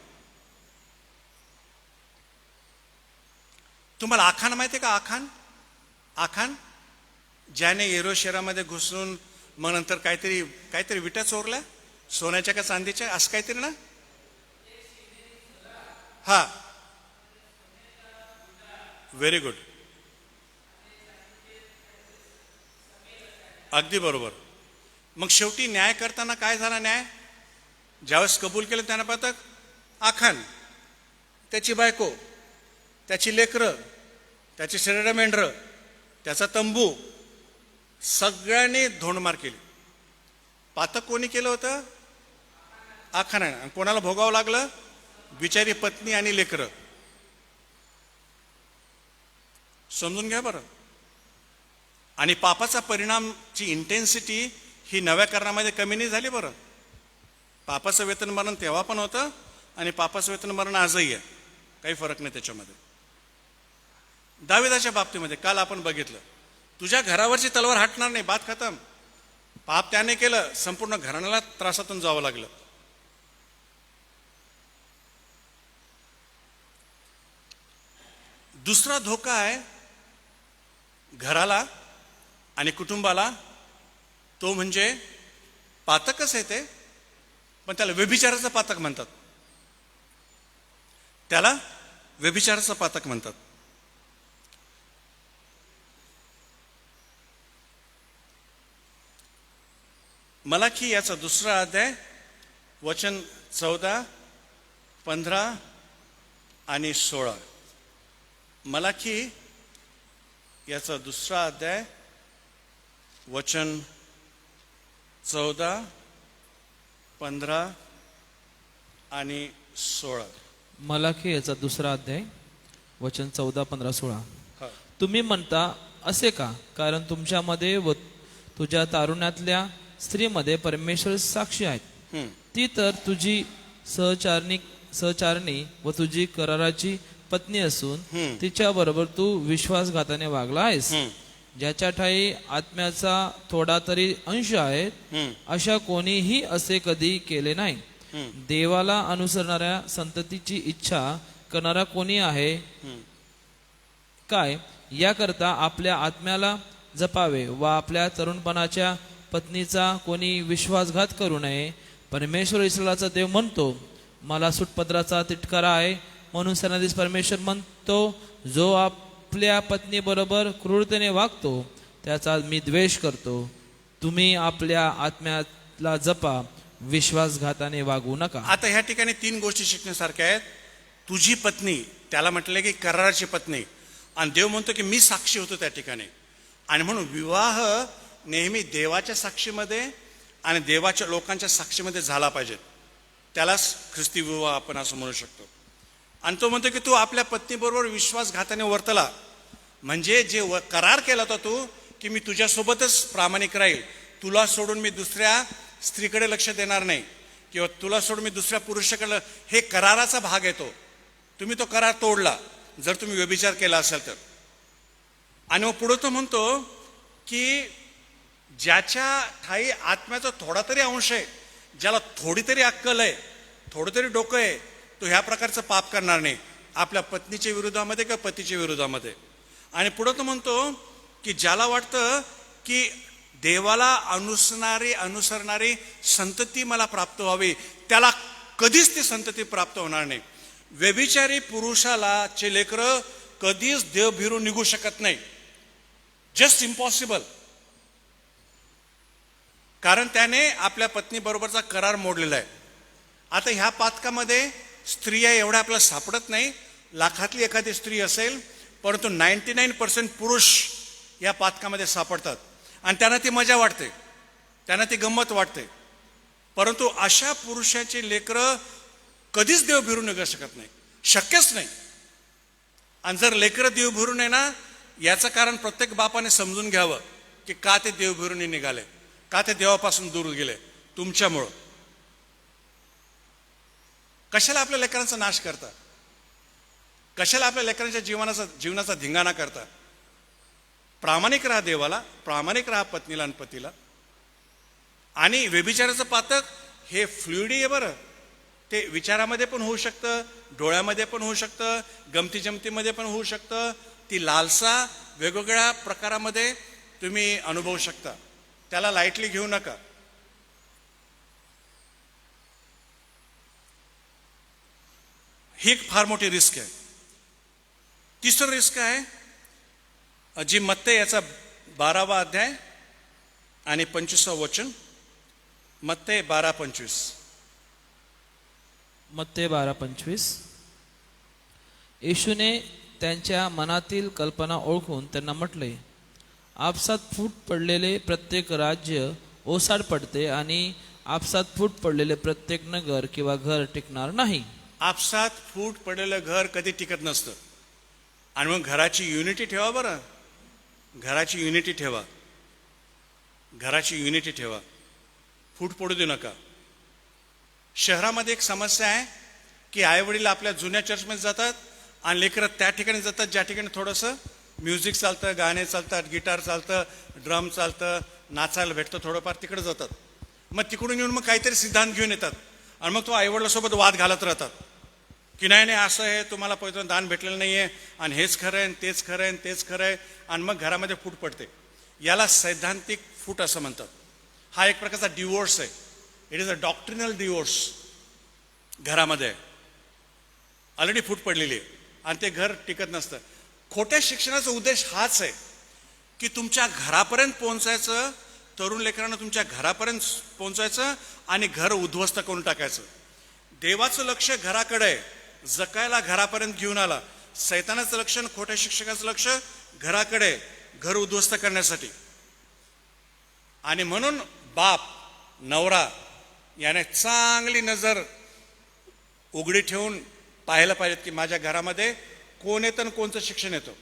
तुम्हाला आखान माहिती आहे का? आखान ज्याने येरो शहरामध्ये घुसून मग नंतर काहीतरी विटा चोरल्या, सोन्याच्या का चांदीच्या, असं काहीतरी ना. हा, व्हेरी गुड, अगदी बरोबर. मग शेवटी न्याय करताना काय झाला न्याय? ज्यावेळेस कबूल केलं त्यानं पाहतात आखान, त्याची बायको, त्याची लेकरं, त्याची शरीर मेंढरं, त्याचा तंबू, सगळ्यांनी धोंडमार केली. पातक कोणी केलं होतं? आखानाने. आणि कोणाला भोगावं लागलं? बिचारी पत्नी आणि लेकरं. समजून घ्या बरं. आणि पापाचा परिणामची इंटेन्सिटी ही नव्या करणामध्ये कमी नाही झाली बरं. पापाचं वेतन मरण तेव्हा पण होतं आणि पापाचं वेतन मरण आजही आहे, काही फरक नाही त्याच्यामध्ये. दाविदाच्या बाबतीमध्ये काल आपण बघितलं, तुझ्या घरावरची तलवार हटणार नाही, बात खतम. पाप त्याने केलं, संपूर्ण घराण्याला त्रासातून जावं लागलं. दुसरा धोका आहे घराला आणि कुटुंबाला, तो म्हणजे पातकच आहे ते, पण त्याला व्यभिचाराचं पातक म्हणतात. त्याला व्यभिचाराचं पातक म्हणतात. मलाकी याचा 2रा अध्याय वचन 14, 15 आणि 16. मलाकी याचा 2रा अध्याय वचन 14, 15 आणि 16. मलाकी याचा 2रा अध्याय वचन 14, 15, 16. हा. तुम्ही म्हणता असे का? कारण तुमच्यामध्ये व तुझ्या तारुण्यातल्या स्त्रीमध्ये परमेश्वर साक्षी आहेत. हम्म. ती तर तुझी सहचारणी व तुझी कराराची पत्नी असून तिच्या बरोबर तू विश्वासघाताने वागला आहेस. ज्याच्या ठाई आत्म्याचा थोडा तरी अंश आहे, अशा कोणीही असे कधी केले नाही. देवाला अनुसरणाऱ्या संततीची इच्छा करणारा कोणी आहे काय? याकरता आपल्या आत्म्याला जपावे व आपल्या तरुणपणाच्या पत्नीचा कोणी विश्वासघात करू नये. परमेश्वर इस्रायलाचा देव म्हणतो, मला सुटपत्राचा तिटकारा आहे. म्हणून सेनाधीश परमेश्वर म्हणतो, जो आपल्या पत्नी बरोबर क्रूरतेने वागतो त्याचा मी द्वेष करतो. तुम्ही आपल्या आत्म्याला जपा, विश्वासघाताने वागू नका. आता ह्या ठिकाणी 3 गोष्टी शिकण्यासारख्या आहेत. तुझी पत्नी, त्याला म्हटलं की कराराची पत्नी, आणि देव म्हणतो की मी साक्षी होतो त्या ठिकाणी. आणि म्हणून विवाह नेहमी देवाच्या साक्षीमध्ये आणि देवाच्या लोकांच्या साक्षीमध्ये झाला पाहिजे. त्यालाच ख्रिस्ती विवाह आपण असं म्हणू शकतो. आणि तो म्हणतो की तू आपल्या पत्नीबरोबर विश्वासघाताने वर्तला, म्हणजे जे करार केला होता तू की मी तुझ्यासोबतच प्रामाणिक राहील, तुला सोडून मी दुसऱ्या स्त्रीकडे लक्ष देणार नाही, किंवा तुला सोडून मी दुसऱ्या पुरुषाकडे, हे कराराचा भाग येतो. तुम्ही तो करार तोडला जर तुम्ही व्यभिचार केला असेल तर. आणि मग पुढे तो म्हणतो की ज्याच्या ठाई आत्म्याचा थोडा तरी अंश आहे, ज्याला थोडी तरी अक्कल आहे, थोडं तरी डोकं आहे, तो ह्या प्रकारचं पाप करणार नाही, आपल्या पत्नीच्या विरोधामध्ये किंवा पतीच्या विरोधामध्ये. आणि पुढे तो म्हणतो की ज्याला वाटतं की देवाला अनुसरणारी संतती मला प्राप्त व्हावी, त्याला कधीच ती संतती प्राप्त होणार नाही. व्यभिचारी पुरुषाला चे लेकरं कधीच देव भिरून निघू शकत नाही. Just impossible. कारण त्याने आपल्या पत्नी बरोबरचा करार मोडलेला आहे. आता ह्या पातकामध्ये स्त्रिया एवढ्या आपल्याला सापडत नाही, लाखातली एखादी स्त्री असेल, परंतु 99% पुरुष या पातकामध्ये सापडतात. आणि त्यांना ती मजा वाटते, त्यांना ती गंमत वाटते. परंतु अशा पुरुषाची लेकरं कधीच देव भिरून निघू शकत नाही, शक्यच नाही. आणि जर लेकरं देव भिरून आहे ना, याचं कारण प्रत्येक बापाने समजून घ्यावं की का ते देव भिरून निघाले, का ते देवापासून दूर गेले, तुमच्यामुळं. कशाला आपल्या लेकरांचा नाश करता? कशाला आपल्या लेकरांच्या जीवनाचा धिंगाणा करता? प्रामाणिक राहा देवाला, प्रामाणिक राहा पत्नीला आणि पतीला. आणि व्यभिचाराचं पातक हे फ्लुइडी आहे बरं. ते विचारामध्ये पण होऊ शकतं, डोळ्यामध्ये पण होऊ शकतं, गमती जमतीमध्ये पण होऊ शकतं. ती लालसा वेगवेगळ्या प्रकारामध्ये तुम्ही अनुभवू शकता. त्याला लाईटली घेऊ नका. ही एक फार मोठी रिस्क आहे. तिसरं रिस्क आहे जी मत्ते याचा 12वा अध्याय आणि 25वा वचन. मत्ते 12:25. मत्ते 12:25. येशूने त्यांच्या मनातील कल्पना ओळखून त्यांना म्हटले, आपसात फूट पडलेले प्रत्येक राज्य ओसाड पडते आणि आपसात फूट पडलेले प्रत्येक नगर किंवा घर टिकणार नाही. आपसात फूट पडलेलं घर कधी टिकत नसतं. आणि मग घराची युनिटी ठेवा बरं. घराची युनिटी ठेवा, घराची युनिटी ठेवा, फूट पडू देऊ नका. शहरामध्ये एक समस्या आहे की आईवडील आपल्या जुन्या चर्चमध्ये जातात आणि लेकरं त्या ठिकाणी जातात ज्या ठिकाणी थोडंसं म्युझिक चालतं, गाणे चालतात, गिटार चालतं, ड्रम चालतं, नाचायला भेटतं थोडंफार, तिकडे जातात. मग तिकडून येऊन मग काहीतरी सिद्धांत घेऊन येतात आणि मग तो आईवडिलासोबत वाद घालत राहतात की नाही नाही असं आहे, तुम्हाला पैसे दान भेटलेलं नाही आहे आणि हेच खरं आहे, तेच खरं आहे, तेच खरं आहे, आणि मग घरामध्ये फूट पडते. याला सैद्धांतिक फूट असं म्हणतात. हा एक प्रकारचा डिवोर्स आहे. It is a doctrinal divorce. घरामध्ये ऑलरेडी फूट पडलेली आहे आणि ते घर टिकत नसतं. खोट्या शिक्षणाचा उद्देश हाच आहे की तुमच्या घरापर्यंत पोहोचायचं, तरुण लेकरांना तुमच्या घरापर्यंत पोहोचायचं आणि घर उद्ध्वस्त करून टाकायचं. देवाचं लक्ष घराकडे आहे, जकायला घरापर्यंत घेऊन आला. सैतानाचं लक्ष, खोट्या शिक्षकाचं लक्ष घराकडे आहे, घर उद्ध्वस्त करण्यासाठी. आणि म्हणून बाप, नवरा याने चांगली नजर उघडी ठेवून पाहायला पाहिजेत की माझ्या घरामध्ये कोण येतं आणि कोणतं शिक्षण येतं.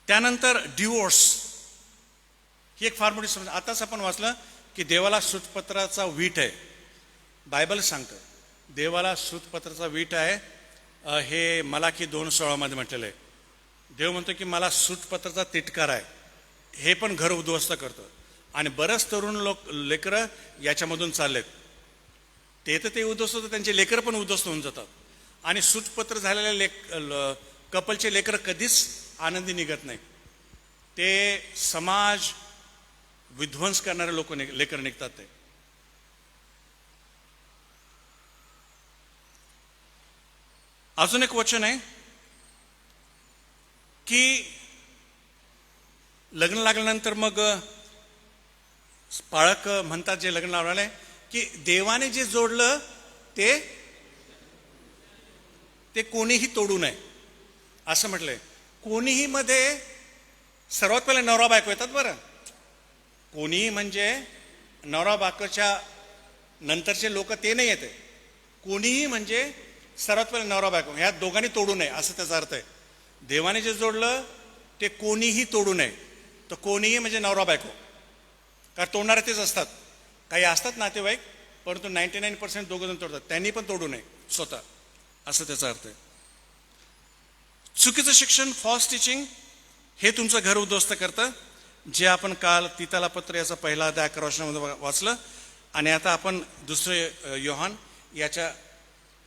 त्यानंतर डिवोर्स ही एक फार मोठी समस्या. आताच आपण वाचलं की देवाला सूतपत्राचा वीट आहे. बायबल सांगतं देवाला सूतपत्राचा वीट आहे. हे मलाकी 2:16 मध्ये म्हटलेलं आहे. देव म्हणतो की मला सूतपत्राचा तिटकार आहे. हे पण घर उद्ध्वस्त करतं. आणि बरेच तरुण लेकरं याच्यामधून चाललेत. ते तर ते उद्ध्वस्त होतं, त्यांचे लेकरं पण उद्ध्वस्त होऊन जातात. आणि सूतपत्र झालेल्या कपलचे लेकरं कधीच आनंदी निघत नाही. ते समाज विध्वंस करणारे लोक लेकरं निघतात. ते अजून एक वचन आहे की लग्न लागल्यानंतर मग पाळक म्हणतात जे लग्न लावले की देवाने जे जोडलं ते कोणीही तोडू नये असं म्हटलंय. कोणीही मध्ये सर्वात पहिले नवरा बायको येतात. बरं, कोणीही म्हणजे नवरा बायकोच्या नंतरचे लोक ते नाही येते. कोणीही म्हणजे सर्वात पहिले नवरा बायको, ह्या दोघांनी तोडू नये असं त्याचा अर्थ आहे. देवाने जे जोडलं ते कोणीही तोडू नये. तर कोणीही म्हणजे नवरा बायको, कारण तोडणारे तेच असतात. काही असतात नातेवाईक, परंतु 99% दोघं जण तोडतात. त्यांनी पण तोडू नये स्वतः, असं त्याचा अर्थ आहे. चुकीचं शिक्षण, फॉल्स टीचिंग, हे तुमचं घर उद्ध्वस्त करतं. जे आपण काल तीताला पत्र याचा पहिला अध्याय 11 वर्षामध्ये वाचलं. आणि आता आपण दुसरे योहान याच्या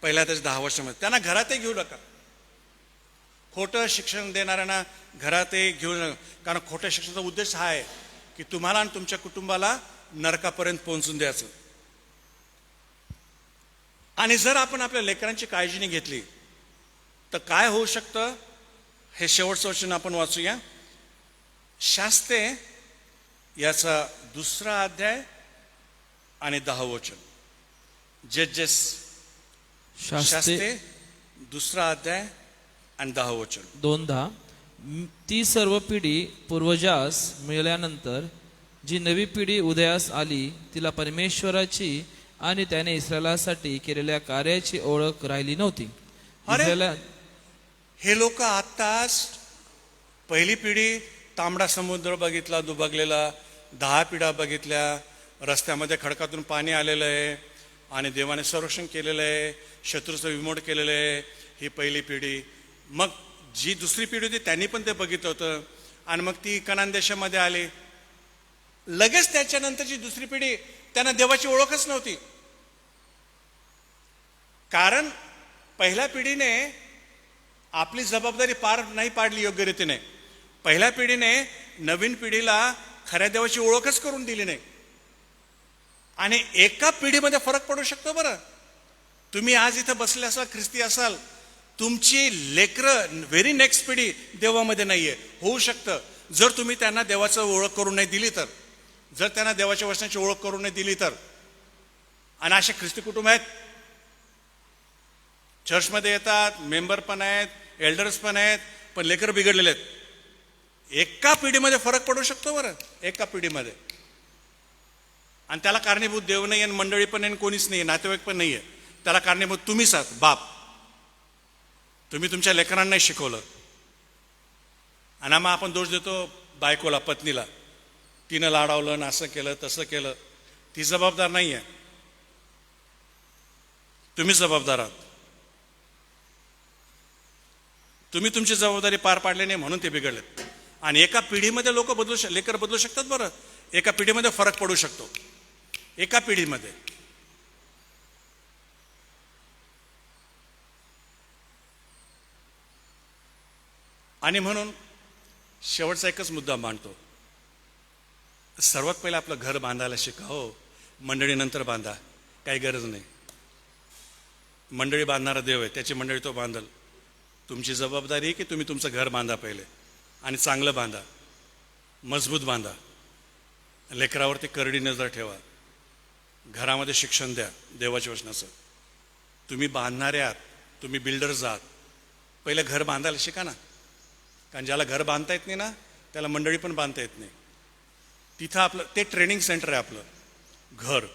पहिल्या अध्याय 10 वर्षामध्ये. त्यांना घरातही घेऊ नका. खोटं शिक्षण देणाऱ्यांना घरातही घेऊ नका, कारण खोट्या शिक्षणाचा उद्देश हा आहे की तुम्हाला आणि तुमच्या कुटुंबाला नरकापर्यंत पोहोचून द्यायचं. आणि जर आपण आपल्या लेकरांची काळजी नाही घेतली तर काय होऊ शकतं, हे शेवटचं वचन आपण वाचूया. शास्ते याचा 2रा अध्याय आणि 10वं वचन. जजेस शास्ते 2रा अध्याय आणि 10वं वचन. 2:10. ती सर्व पिढी पूर्वजास मिळाल्यानंतर जी नवी पिढी उदयास आली तिला परमेश्वराची आणि त्याने इस्रायलासाठी केलेल्या कार्याची ओळख राहिली नव्हती. हे लोक आत्ताच पहिली पिढी तांबडा समुद्र बघितला दुबगलेला, 10 पिढ्या बघितल्या, रस्त्यामध्ये खडकातून पाणी आलेलं आहे आणि देवाने संरक्षण केलेलं आहे, शत्रूचं विमोड केलेलं आहे. ही पहिली पिढी. मग जी दुसरी पिढी होती त्यांनी पण ते बघितलं होतं आणि मग ती कनान देशामध्ये आली. लगेच त्याच्यानंतरची दुसरी पिढी त्यांना देवाची ओळखच नव्हती. कारण पहिल्या पिढीने आपली जबाबदारी पार नाही पाडली योग्य रीतीने. पहिल्या पिढीने नवीन पिढीला खऱ्या देवाची ओळखच करून दिली नाही. आणि एका पिढीमध्ये फरक पडू शकतो. बरं, तुम्ही आज इथं बसले असाल, ख्रिस्ती असाल, तुमची लेकरं व्हेरी नेक्स्ट पिढी देवामध्ये नाहीये. होऊ शकतं जर तुम्ही त्यांना देवाचं ओळख करून नाही दिली तर, जर त्यांना देवाच्या वचनाची ओळख करून नाही दिली तर. आणि असे ख्रिस्ती कुटुंब आहेत, चर्चमध्ये येतात, मेंबर पण आहेत, एल्डर्स पण आहेत, पण लेकरं बिघडलेले आहेत. एका पिढीमध्ये फरक पडू शकतो. बरं, एका पिढीमध्ये. आणि त्याला कारणीभूत देव नाही आणि मंडळी पण नाही, कोणीच नाही, नातेवाईक पण नाहीये. त्याला कारणीभूत तुम्हीच आहात, बाप. तुम्ही तुमच्या लेकरांना नाही शिकवलं. आणि मग आपण दोष देतो बायकोला, पत्नीला, तिनं लाडावलं, असं केलं तसं केलं. ती जबाबदार नाही आहे, तुम्ही जबाबदार आहात. तुम्ही तुमची जबाबदारी पार पाडली नाही म्हणून ते बिघडलेत. आणि एका पिढीमध्ये लोक लेकर बदलू शकतात. बरं, एका पिढीमध्ये फरक पडू शकतो, एका पिढीमध्ये. आणि म्हणून शेवटचा एकच मुद्दा मांडतो. सर्वात पहिलं आपलं घर बांधायला शिका. हो, मंडळी नंतर बांधा, काही गरज नाही. मंडळी बांधणारा देव आहे, त्याची मंडळी तो बांधल. तुमची जबाबदारी आहे की तुम्ही तुमचं घर बांधा पहिले, आणि चांगलं बांधा, मजबूत बांधा. लेकरावरती करडी नजर ठेवा. घरामध्ये शिक्षण द्या देवाच्या वचनाचं. तुम्ही बांधणारे आहात, तुम्ही बिल्डर्स आहात. पहिलं घर बांधायला शिका ना. कारण ज्याला घर बांधता येत नाही ना, त्याला मंडळी पण बांधता येत नाही. तिथं आपलं ते ट्रेनिंग सेंटर आहे आपलं घर.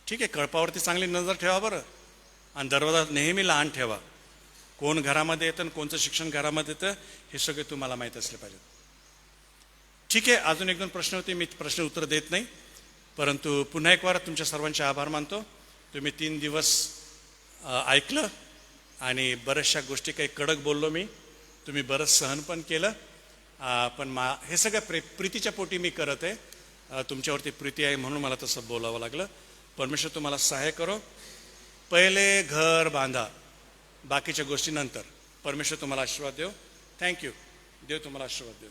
ठीक आहे, कळपावरती चांगली नजर ठेवा बरं, आणि दरवाजा नेहमी लहान ठेवा. कोण घरामध्ये येतं आणि कोणचं शिक्षण घरामध्ये येतं हे सगळे तुम्हाला माहीत असले पाहिजे. ठीक आहे, अजून एक दोन प्रश्न होते, मी प्रश्न उत्तर देत नाही. परंतु पुन्हा एक वार तुमच्या सर्वांचे आभार मानतो. तुम्ही 3 दिवस ऐकलं आणि बऱ्याचशा गोष्टी काही कडक बोललो मी, तुम्ही बरंच सहन पण केलं. पण हे सगळं प्रीतीच्या पोटी मी करत आहे. तुमच्यावरती प्रीती आहे म्हणून मला तसं बोलावं लागलं. परमेश्वर तुम्हाला सहाय्य करो. पहिले घर बांधा, बाकीच्या गोष्टी नंतर. परमेश्वर तुम्हाला आशीर्वाद देव. थँक्यू. देव तुम्हाला आशीर्वाद देव.